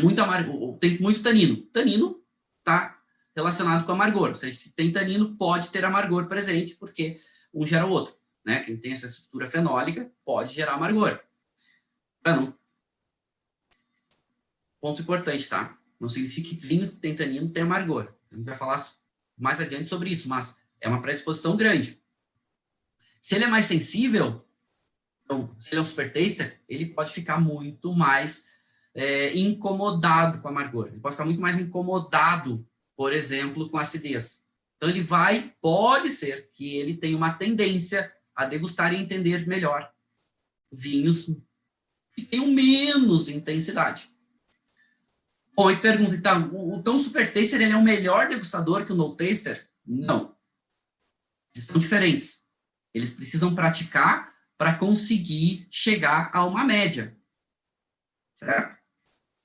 muito amargor, tem muito tanino. Tanino está relacionado com amargor. Ou seja, se tem tanino, pode ter amargor presente, porque um gera o outro. Né? Quem tem essa estrutura fenólica pode gerar amargor. Não. Ponto importante, tá? Não significa que vinho que tem tanino tem amargor. A gente vai falar mais adiante sobre isso, mas é uma predisposição grande. Se ele é mais sensível, então, se ele é um super taster, ele pode ficar muito mais incomodado com amargor. Ele pode ficar muito mais incomodado, por exemplo, com acidez. Então, pode ser que ele tenha uma tendência a degustar e entender melhor vinhos que tenham menos intensidade. Bom, e pergunta, então o super taster ele é o melhor degustador que o no taster? Não. Eles são diferentes. Eles precisam praticar para conseguir chegar a uma média. Certo?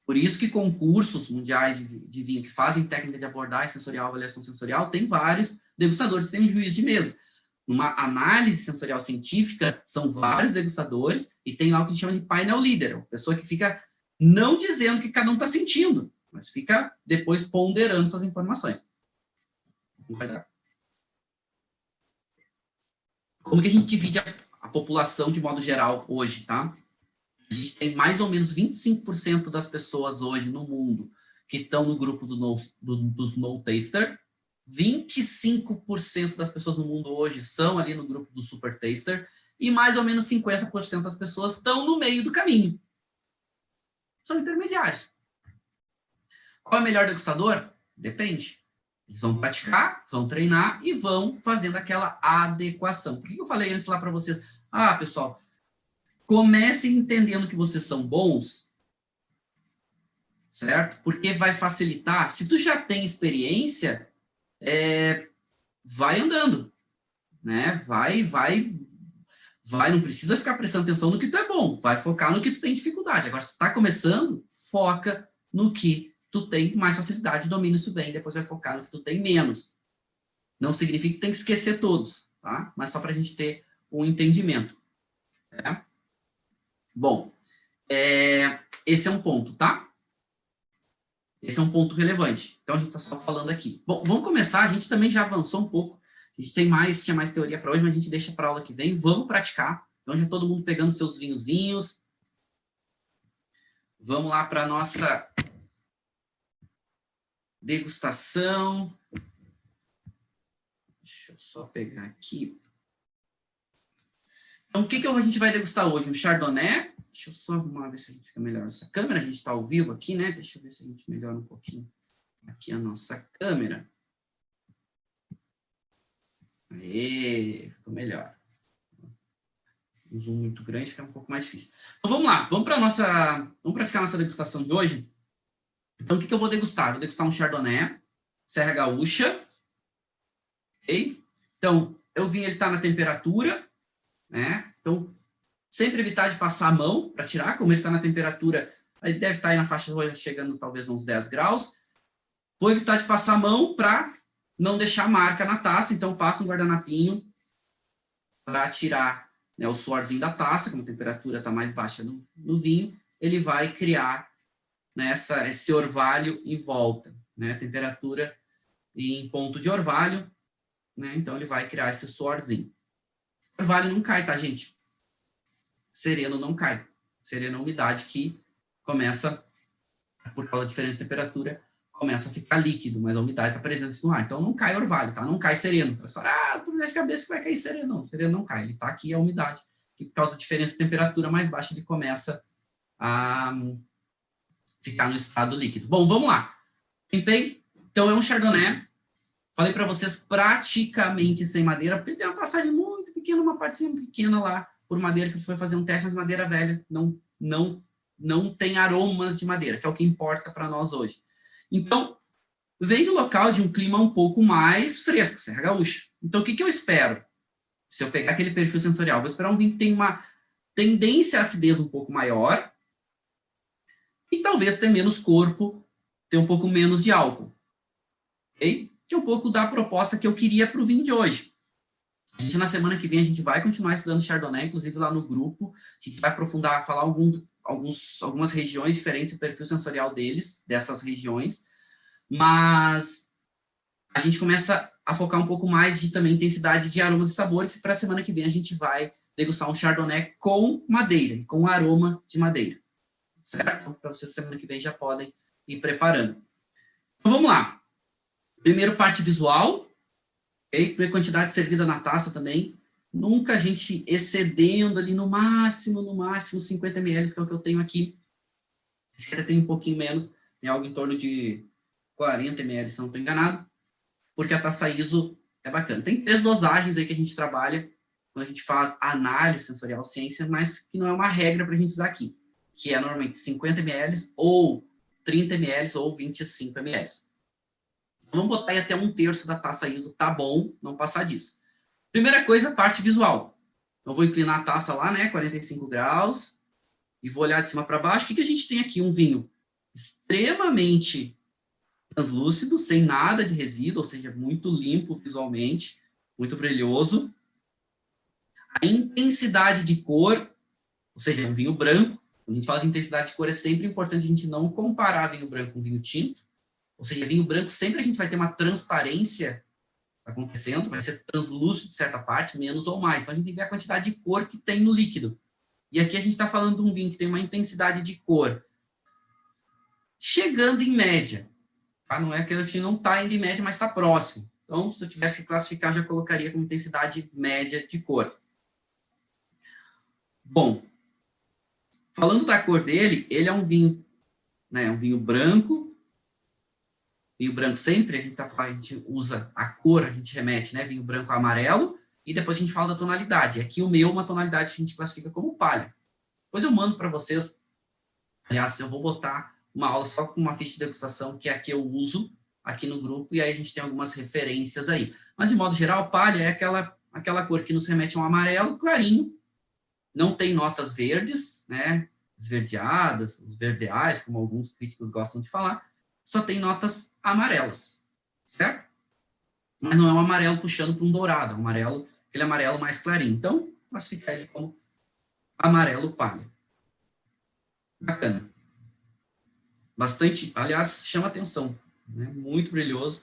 Por isso que concursos mundiais de vinho que fazem técnica de abordagem sensorial, avaliação sensorial, tem vários degustadores, tem um juiz de mesa. Numa análise sensorial científica, são vários degustadores e tem algo que a gente chama de painel leader, uma pessoa que fica não dizendo o que cada um está sentindo, mas fica depois ponderando essas informações. Como que a gente divide a população de modo geral hoje, tá? A gente tem mais ou menos 25% das pessoas hoje no mundo que estão no grupo dos no taster, 25% das pessoas no mundo hoje são ali no grupo do super taster, e mais ou menos 50% das pessoas estão no meio do caminho. São intermediários. Qual é o melhor degustador? Depende. Eles vão praticar, vão treinar e vão fazendo aquela adequação. Por que eu falei antes lá para vocês? Pessoal, comecem entendendo que vocês são bons, certo? Porque vai facilitar. Se tu já tem experiência, vai andando, né? Vai, não precisa ficar prestando atenção no que tu é bom, vai focar no que tu tem dificuldade. Agora, se tu tá começando, foca no que tu tem mais facilidade, domina isso bem, depois vai focar no que tu tem menos. Não significa que tem que esquecer todos, tá? Mas só para a gente ter um entendimento. Né? Bom, esse é um ponto, tá? Esse é um ponto relevante. Então, a gente está só falando aqui. Bom, vamos começar. A gente também já avançou um pouco. A gente tinha mais teoria para hoje, mas a gente deixa para a aula que vem. Vamos praticar. Então, já todo mundo pegando seus vinhozinhos. Vamos lá para a nossa degustação. Deixa eu só pegar aqui. Então, o que a gente vai degustar hoje? Um Chardonnay. Deixa eu só arrumar, ver se a gente fica melhor essa câmera. A gente está ao vivo aqui, né? Deixa eu ver se a gente melhora um pouquinho aqui a nossa câmera. Aê, ficou melhor. Um zoom muito grande fica um pouco mais difícil. Então, vamos lá. Vamos praticar a nossa degustação de hoje. Então, o que eu vou degustar? Vou degustar um Chardonnay, Serra Gaúcha. Ok? Então, o vinho está na temperatura, né? Então, sempre evitar de passar a mão para tirar. Como ele está na temperatura, ele deve estar aí na faixa chegando talvez a uns 10 graus. Vou evitar de passar a mão para não deixar marca na taça. Então, passa um guardanapinho para tirar, né, o suorzinho da taça, como a temperatura está mais baixa no vinho, ele vai criar, né, esse orvalho em volta, né, temperatura em ponto de orvalho, né, então ele vai criar esse suorzinho. O orvalho não cai, tá, gente? Sereno não cai. Sereno é a umidade que começa, por causa da diferença de temperatura, começa a ficar líquido, mas a umidade está presente no ar. Então, não cai orvalho, tá? Não cai sereno. Por de cabeça que vai cair sereno. Não, sereno não cai. Ele está aqui, a umidade, que por causa da diferença de temperatura mais baixa, ele começa a ficar no estado líquido. Bom, vamos lá. Tempei. Então, é um Chardonnay. Falei para vocês, praticamente sem madeira, porque tem uma passagem muito pequena, uma partezinha pequena lá, por madeira, que foi fazer um teste, mas madeira velha não tem aromas de madeira, que é o que importa para nós hoje. Então, vem do local de um clima um pouco mais fresco, Serra Gaúcha. Então, o que eu espero? Se eu pegar aquele perfil sensorial, vou esperar um vinho que tem uma tendência à acidez um pouco maior e talvez ter menos corpo, ter um pouco menos de álcool. Ok? Que é um pouco da proposta que eu queria para o vinho de hoje. A gente, na semana que vem, a gente vai continuar estudando Chardonnay, inclusive lá no grupo, a gente vai aprofundar, falar algumas regiões diferentes, o perfil sensorial dessas regiões, mas a gente começa a focar um pouco mais de também intensidade de aromas e sabores, e para a semana que vem a gente vai degustar um Chardonnay com madeira, com aroma de madeira. Certo? Então, para vocês, semana que vem já podem ir preparando. Então, vamos lá. Primeiro, parte visual. Okay? Primeira, quantidade servida na taça também. Nunca a gente excedendo ali no máximo 50 ml, que é o que eu tenho aqui. Esse aqui tem um pouquinho menos, tem algo em torno de 40 ml, se não estou enganado, porque a taça ISO é bacana. Tem 3 dosagens aí que a gente trabalha quando a gente faz análise sensorial ciência, mas que não é uma regra para a gente usar aqui, que é normalmente 50 ml ou 30 ml ou 25 ml. Vamos botar aí até 1/3 da taça ISO, tá bom, não passar disso. Primeira coisa, parte visual. Eu vou inclinar a taça lá, né, 45 graus, e vou olhar de cima para baixo. O que a gente tem aqui? Um vinho extremamente translúcido, sem nada de resíduo, ou seja, muito limpo visualmente, muito brilhoso. A intensidade de cor, ou seja, é um vinho branco. Quando a gente fala de intensidade de cor, é sempre importante a gente não comparar vinho branco com vinho tinto. Ou seja, vinho branco sempre a gente vai ter uma transparência acontecendo, vai ser translúcido de certa parte, menos ou mais. Então, a gente tem que ver a quantidade de cor que tem no líquido. E aqui a gente está falando de um vinho que tem uma intensidade de cor chegando em média. Tá? Não é que a gente não está indo em média, mas está próximo. Então, se eu tivesse que classificar, eu já colocaria como intensidade média de cor. Bom, falando da cor dele, ele é um vinho, né, um vinho branco. Vinho branco sempre, a gente usa a cor, a gente remete, né, vinho branco amarelo, e depois a gente fala da tonalidade. Aqui o meu é uma tonalidade que a gente classifica como palha. Depois eu mando para vocês, aliás, eu vou botar uma aula só com uma ficha de degustação, que é a que eu uso aqui no grupo, e aí a gente tem algumas referências aí. Mas, de modo geral, palha é aquela cor que nos remete a um amarelo clarinho, não tem notas verdes, né, esverdeadas, verdeais, como alguns críticos gostam de falar, só tem notas amarelas, certo? Mas não é um amarelo puxando para um dourado, é um amarelo, aquele amarelo mais clarinho. Então, classificar ele como amarelo palha. Bacana. Bastante, aliás, chama atenção, né? Muito brilhoso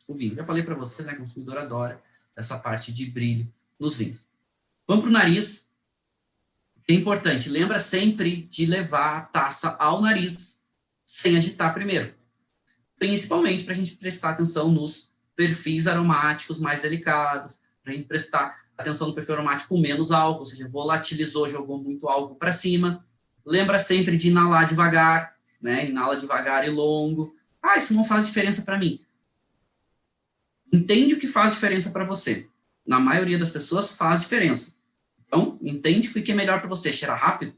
o vinho. Já falei para vocês, né, que o consumidor adora essa parte de brilho nos vinhos. Vamos para o nariz. É importante, lembra sempre de levar a taça ao nariz sem agitar primeiro. Principalmente para a gente prestar atenção nos perfis aromáticos mais delicados, para a gente prestar atenção no perfil aromático com menos álcool, ou seja, volatilizou, jogou muito álcool para cima. Lembra sempre de inalar devagar, né? Inala devagar e longo. Isso não faz diferença para mim. Entende o que faz diferença para você. Na maioria das pessoas faz diferença. Então, entende o que é melhor para você. Cheirar rápido?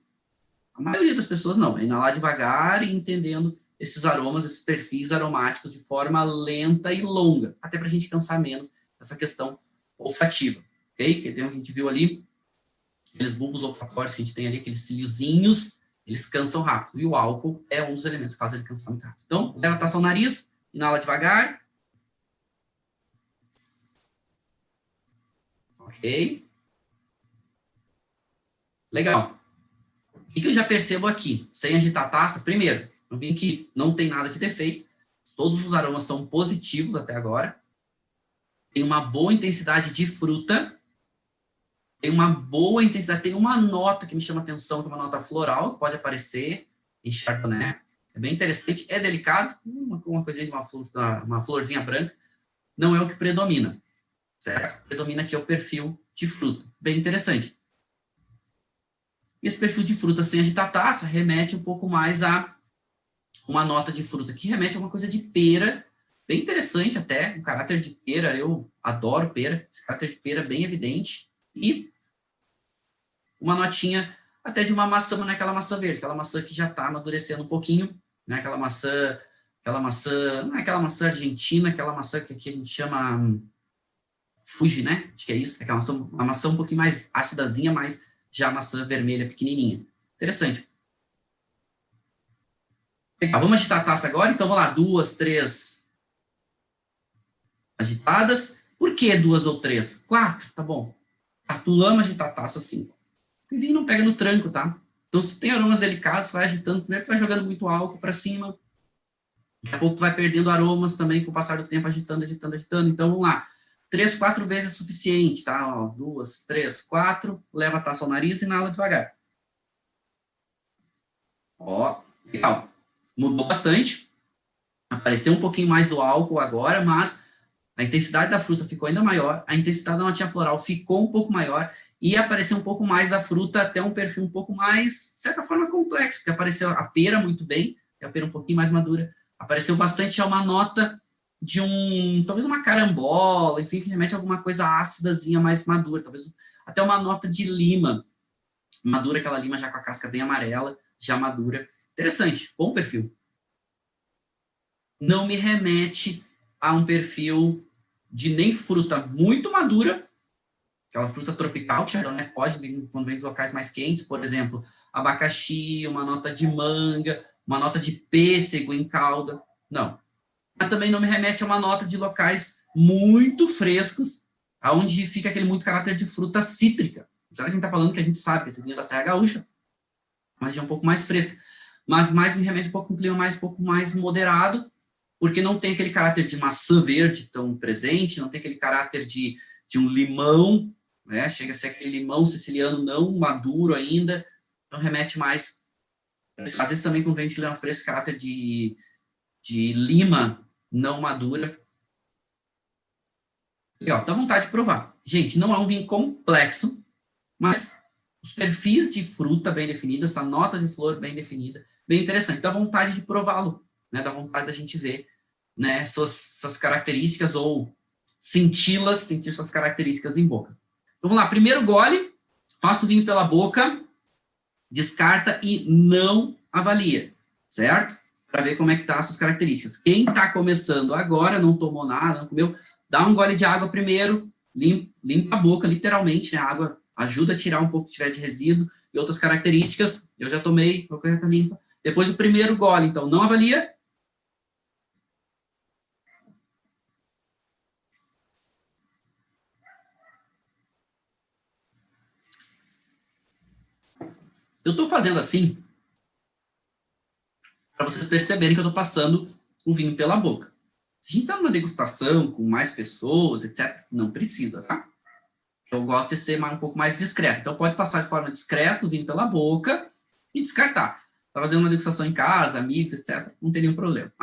A maioria das pessoas não. É inalar devagar e entendendo esses aromas, esses perfis aromáticos de forma lenta e longa. Até para a gente cansar menos essa questão olfativa. Ok? Que a gente viu ali, aqueles bulbos olfatórios que a gente tem ali, aqueles ciliozinhos, eles cansam rápido. E o álcool é um dos elementos que faz ele cansar muito rápido. Então, leva a taça ao nariz, inala devagar. Ok? Legal. O que eu já percebo aqui? Sem agitar a taça, primeiro, eu vi que não tem nada de defeito. Todos os aromas são positivos até agora. Tem uma boa intensidade de fruta. Tem uma boa intensidade. Tem uma nota que me chama a atenção, que é uma nota floral, que pode aparecer em Chardonnay. É bem interessante. É delicado. Uma coisinha de uma florzinha branca. Não é o que predomina. Certo? Predomina aqui é o perfil de fruta. Bem interessante. E esse perfil de fruta sem agitar a taça remete um pouco mais a uma nota de fruta, que remete a uma coisa de pera, bem interessante até, um caráter de pera, eu adoro pera, esse caráter de pera bem evidente, e uma notinha até de uma maçã, não é aquela maçã verde, aquela maçã que já está amadurecendo um pouquinho, né? Aquela maçã, não é aquela maçã argentina, aquela maçã que aqui a gente chama Fuji, né? Acho que é isso, aquela maçã, uma maçã um pouquinho mais acidazinha, mas já a maçã vermelha pequenininha. Interessante. Legal, vamos agitar a taça agora? Então, vamos lá, 2, 3 agitadas. Por que 2 ou 3? 4, tá bom. Tu ama agitar a taça 5. O vinho não pega no tranco, tá? Então, se tem aromas delicados, vai agitando. Primeiro tu vai jogando muito álcool para cima. Daqui a pouco tu vai perdendo aromas também com o passar do tempo, agitando, agitando, agitando. Então, vamos lá. 3, 4 vezes é suficiente, tá? 2, 3, 4. Leva a taça ao nariz e inala devagar. Ó, legal. Mudou bastante. Apareceu um pouquinho mais do álcool agora, mas a intensidade da fruta ficou ainda maior, a intensidade da notinha floral ficou um pouco maior e apareceu um pouco mais da fruta, até um perfil um pouco mais, de certa forma, complexo, porque apareceu a pera muito bem, é a pera um pouquinho mais madura. Apareceu bastante já uma nota de talvez uma carambola, enfim, que remete a alguma coisa ácidazinha mais madura, talvez até uma nota de lima, madura, aquela lima já com a casca bem amarela, já madura. Interessante, bom perfil. Não me remete a um perfil de nem fruta muito madura, aquela fruta tropical, que já pode vir quando vem de locais mais quentes, por exemplo, abacaxi, uma nota de manga, uma nota de pêssego em calda. Não. Mas também não me remete a uma nota de locais muito frescos, onde fica aquele muito caráter de fruta cítrica. Já que a gente está falando que a gente sabe que esse vinho da Serra Gaúcha, mas já é um pouco mais fresca. Mas mais me remete um clima um pouco mais moderado, porque não tem aquele caráter de maçã verde tão presente, não tem aquele caráter de um limão, né? Chega a ser aquele limão siciliano não maduro ainda, então remete mais, às vezes também quando vem de leão fresco, caráter de lima não madura. Legal, dá vontade de provar. Gente, não é um vinho complexo, mas os perfis de fruta bem definidos, essa nota de flor bem definida, bem interessante, dá vontade de prová-lo, né? Dá vontade da gente ver, né, suas características ou sentir suas características em boca. Então, vamos lá, primeiro gole, passa o vinho pela boca, descarta e não avalia, certo? Para ver como é que tá as suas características. Quem está começando agora, não tomou nada, não comeu, dá um gole de água primeiro, limpa a boca, literalmente, né? A água ajuda a tirar um pouco que tiver de resíduo e outras características. Eu já tomei, a boca já tá limpa. Depois o primeiro gole, então, não avalia. Eu estou fazendo assim para vocês perceberem que eu estou passando o vinho pela boca. Se a gente está numa degustação com mais pessoas, etc., não precisa, tá? Eu gosto de ser um pouco mais discreto. Então, pode passar de forma discreta o vinho pela boca e descartar. Está fazendo uma degustação em casa, amigos, etc., não tem nenhum problema.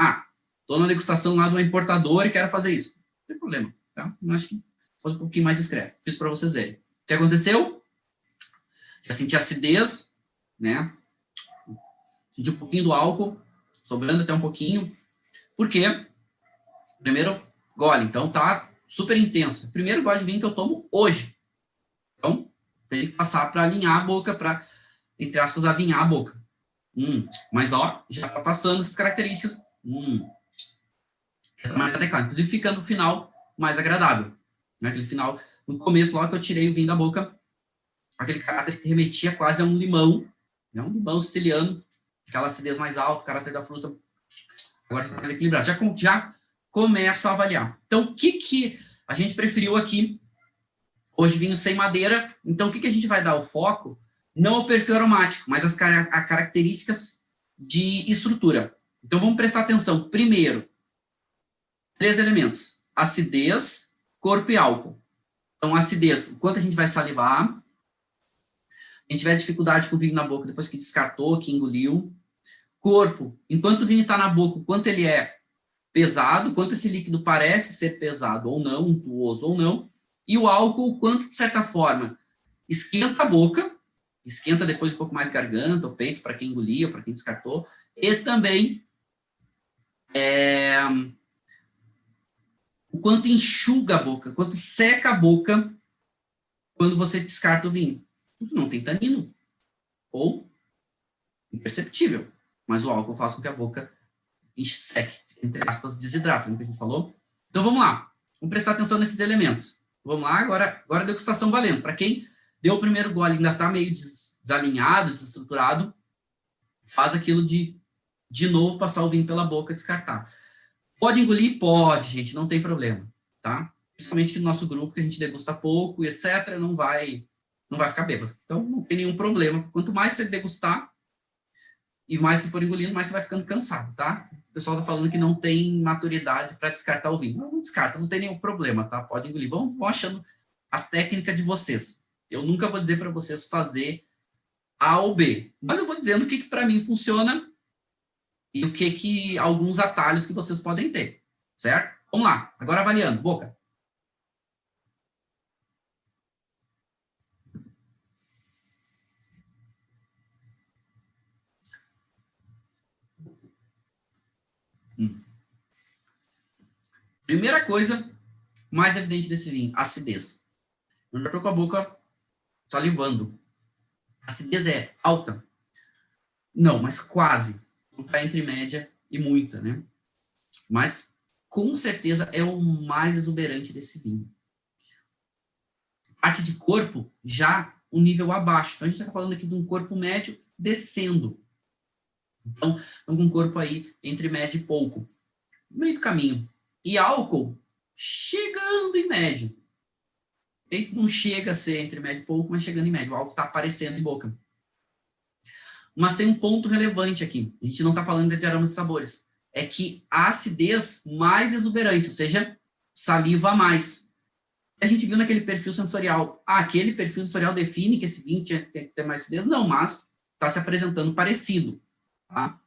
Estou numa degustação lá de uma importadora e quero fazer isso. Não tem problema, tá? Eu acho que pode um pouquinho mais discreto. Fiz para vocês verem. O que aconteceu? Já senti acidez, né? Senti um pouquinho do álcool, sobrando até um pouquinho. Por quê? Primeiro, gole. Então, tá super intenso. O primeiro gole de vinho que eu tomo hoje. Então, tem que passar para alinhar a boca, para, entre aspas, avinhar a boca. Mas, ó, já está passando essas características. É mais adequado. Inclusive, fica no final mais agradável. Né? Aquele final, no começo, logo que eu tirei o vinho da boca, aquele caráter que remetia quase a um limão, né? Um limão siciliano, aquela acidez mais alta, o caráter da fruta agora está mais equilibrado. Já começo a avaliar. Então, o que a gente preferiu aqui? Hoje, vinho sem madeira. Então, o que a gente vai dar o foco? Não ao perfil aromático, mas as características de estrutura. Então, vamos prestar atenção. Primeiro, 3 elementos: acidez, corpo e álcool. Então, acidez, enquanto a gente vai salivar, a gente tiver dificuldade com o vinho na boca depois que descartou, que engoliu. Corpo, enquanto o vinho está na boca, o quanto ele é pesado, quanto esse líquido parece ser pesado ou não, untuoso ou não. E o álcool, o quanto, de certa forma, esquenta a boca, esquenta depois um pouco mais garganta, o peito, para quem engoliu, para quem descartou. E também o quanto enxuga a boca, quanto seca a boca quando você descarta o vinho. Não tem tanino. Ou imperceptível. Mas o álcool faz com que a boca seque, entre aspas, desidrata, como a gente falou. Então, vamos lá. Vamos prestar atenção nesses elementos. Vamos lá, agora a degustação valendo. Para quem deu o primeiro gole e ainda está meio desalinhado, desestruturado, faz aquilo de novo passar o vinho pela boca e descartar. Pode engolir? Pode, gente, não tem problema, tá? Principalmente que no nosso grupo, que a gente degusta pouco e etc., não vai ficar bêbado. Então, não tem nenhum problema. Quanto mais você degustar, e mais se for engolindo, mais você vai ficando cansado, tá? O pessoal tá falando que não tem maturidade para descartar o vinho. Não descarta, não tem nenhum problema, tá? Pode engolir. Vão achando a técnica de vocês. Eu nunca vou dizer para vocês fazer A ou B, mas eu vou dizendo o que para mim funciona e o que alguns atalhos que vocês podem ter, certo? Vamos lá, agora avaliando. Boca. Primeira coisa mais evidente desse vinho, acidez. Eu já estou com a boca salivando. A acidez é alta? Não, mas quase. Está entre média e muita, né? Mas, com certeza, é o mais exuberante desse vinho. Parte de corpo, já um nível abaixo. Então, a gente está falando aqui de um corpo médio descendo. Então, com um corpo aí entre médio e pouco. Meio do caminho. E álcool, chegando em médio. Ele não chega a ser entre médio e pouco, mas chegando em médio. O álcool está aparecendo em boca. Mas tem um ponto relevante aqui. A gente não está falando de aromas e sabores. É que a acidez mais exuberante, ou seja, saliva a mais. A gente viu naquele perfil sensorial. Aquele perfil sensorial define que esse vinho tem que ter mais acidez? Não, mas está se apresentando parecido. Tá?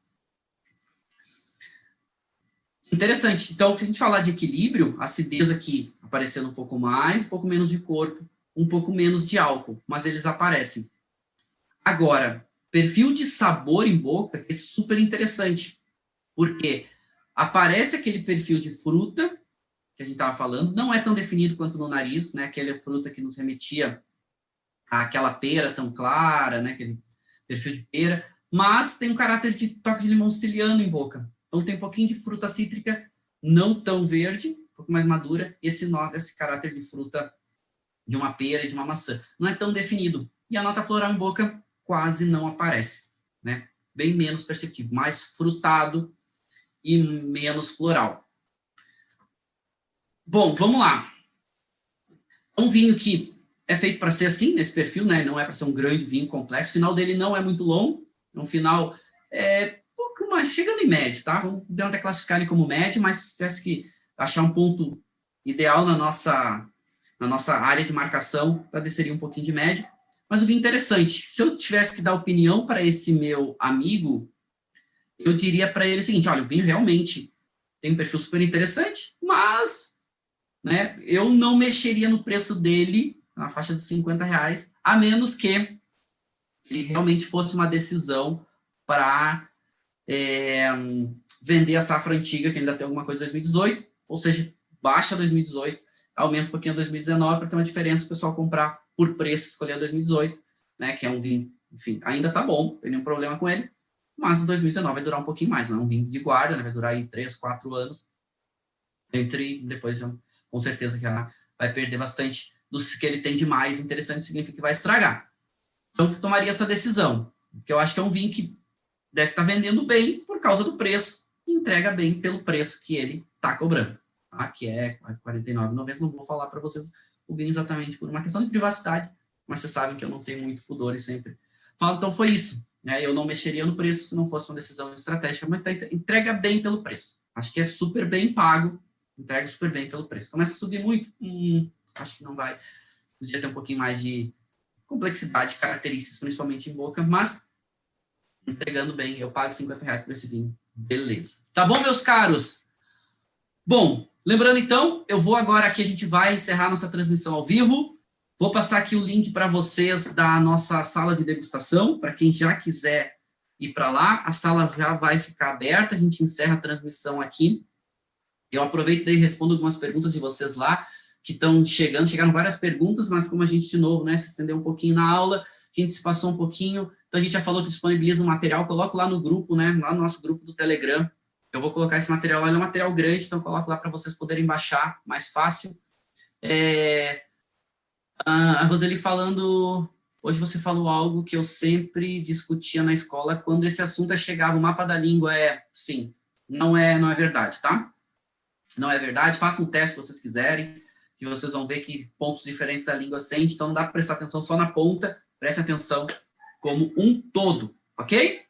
Interessante. Então, se a gente falar de equilíbrio, a acidez aqui aparecendo um pouco mais, um pouco menos de corpo, um pouco menos de álcool, mas eles aparecem. Agora, perfil de sabor em boca é super interessante, porque aparece aquele perfil de fruta, que a gente estava falando, não é tão definido quanto no nariz, né? Aquela fruta que nos remetia àquela pera tão clara, né? Aquele perfil de pera, mas tem um caráter de toque de limão siciliano em boca. Então tem um pouquinho de fruta cítrica, não tão verde, um pouco mais madura, esse caráter de fruta de uma pera e de uma maçã. Não é tão definido. E a nota floral em boca quase não aparece, né? Bem menos perceptível, mais frutado e menos floral. Bom, vamos lá. Um vinho que é feito para ser assim, nesse perfil, né? Não é para ser um grande vinho complexo. O final dele não é muito longo. É um final pouco mais, chegando em médio, tá? Vamos até classificar ele como médio, mas se tivesse que achar um ponto ideal na nossa área de marcação, para desceria um pouquinho de médio. Mas o vinho interessante. Se eu tivesse que dar opinião para esse meu amigo, eu diria para ele o seguinte: olha, o vinho realmente tem um perfil super interessante, mas, né, eu não mexeria no preço dele, na faixa de R$50, a menos que ele realmente fosse uma decisão para vender a safra antiga, que ainda tem alguma coisa de 2018, ou seja, baixa 2018, aumenta um pouquinho a 2019 para ter uma diferença o pessoal comprar por preço, escolher a 2018, né, que é um vinho, enfim, ainda tá bom, não tem nenhum problema com ele, mas o 2019 vai durar um pouquinho mais, não é um vinho de guarda, né, vai durar aí 3, 4 anos, depois com certeza que ela vai perder bastante dos que ele tem de mais interessante, significa que vai estragar. Então, eu tomaria essa decisão, porque eu acho que é um vinho que deve estar vendendo bem por causa do preço, e entrega bem pelo preço que ele está cobrando, tá? Que é R$ 49,90. Não vou falar para vocês o vinho exatamente por uma questão de privacidade, mas vocês sabem que eu não tenho muito pudor e sempre falo. Então, foi isso. Né? Eu não mexeria no preço se não fosse uma decisão estratégica, mas entrega bem pelo preço. Acho que é super bem pago, entrega super bem pelo preço. Começa a subir muito, acho que não vai. Podia ter um pouquinho mais de complexidade, características, principalmente em boca, mas entregando bem, eu pago R$50 por esse vinho. Beleza. Tá bom, meus caros? Bom, lembrando então, eu vou agora aqui, a gente vai encerrar nossa transmissão ao vivo. Vou passar aqui o link para vocês da nossa sala de degustação, para quem já quiser ir para lá. A sala já vai ficar aberta, a gente encerra a transmissão aqui. Eu aproveito e respondo algumas perguntas de vocês lá, que estão chegando. Chegaram várias perguntas, mas como a gente, de novo, né, se estendeu um pouquinho na aula, a gente se passou um pouquinho, então a gente já falou que disponibiliza um material, coloco lá no grupo, né, lá no nosso grupo do Telegram. Eu vou colocar esse material lá, ele é um material grande, então eu coloco lá para vocês poderem baixar mais fácil. A Roseli falando, hoje você falou algo que eu sempre discutia na escola, quando esse assunto chegava, o mapa da língua sim, não é verdade, tá? Não é verdade, façam um teste se vocês quiserem, que vocês vão ver que pontos diferentes da língua sente, então não dá para prestar atenção só na ponta, preste atenção como um todo, ok?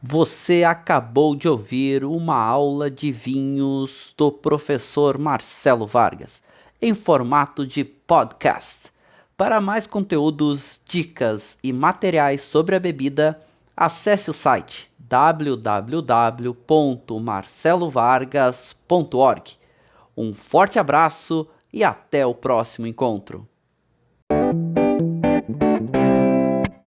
Você acabou de ouvir uma aula de vinhos do professor Marcelo Vargas, em formato de podcast. Para mais conteúdos, dicas e materiais sobre a bebida, acesse o site www.marcelovargas.org. Um forte abraço e até o próximo encontro.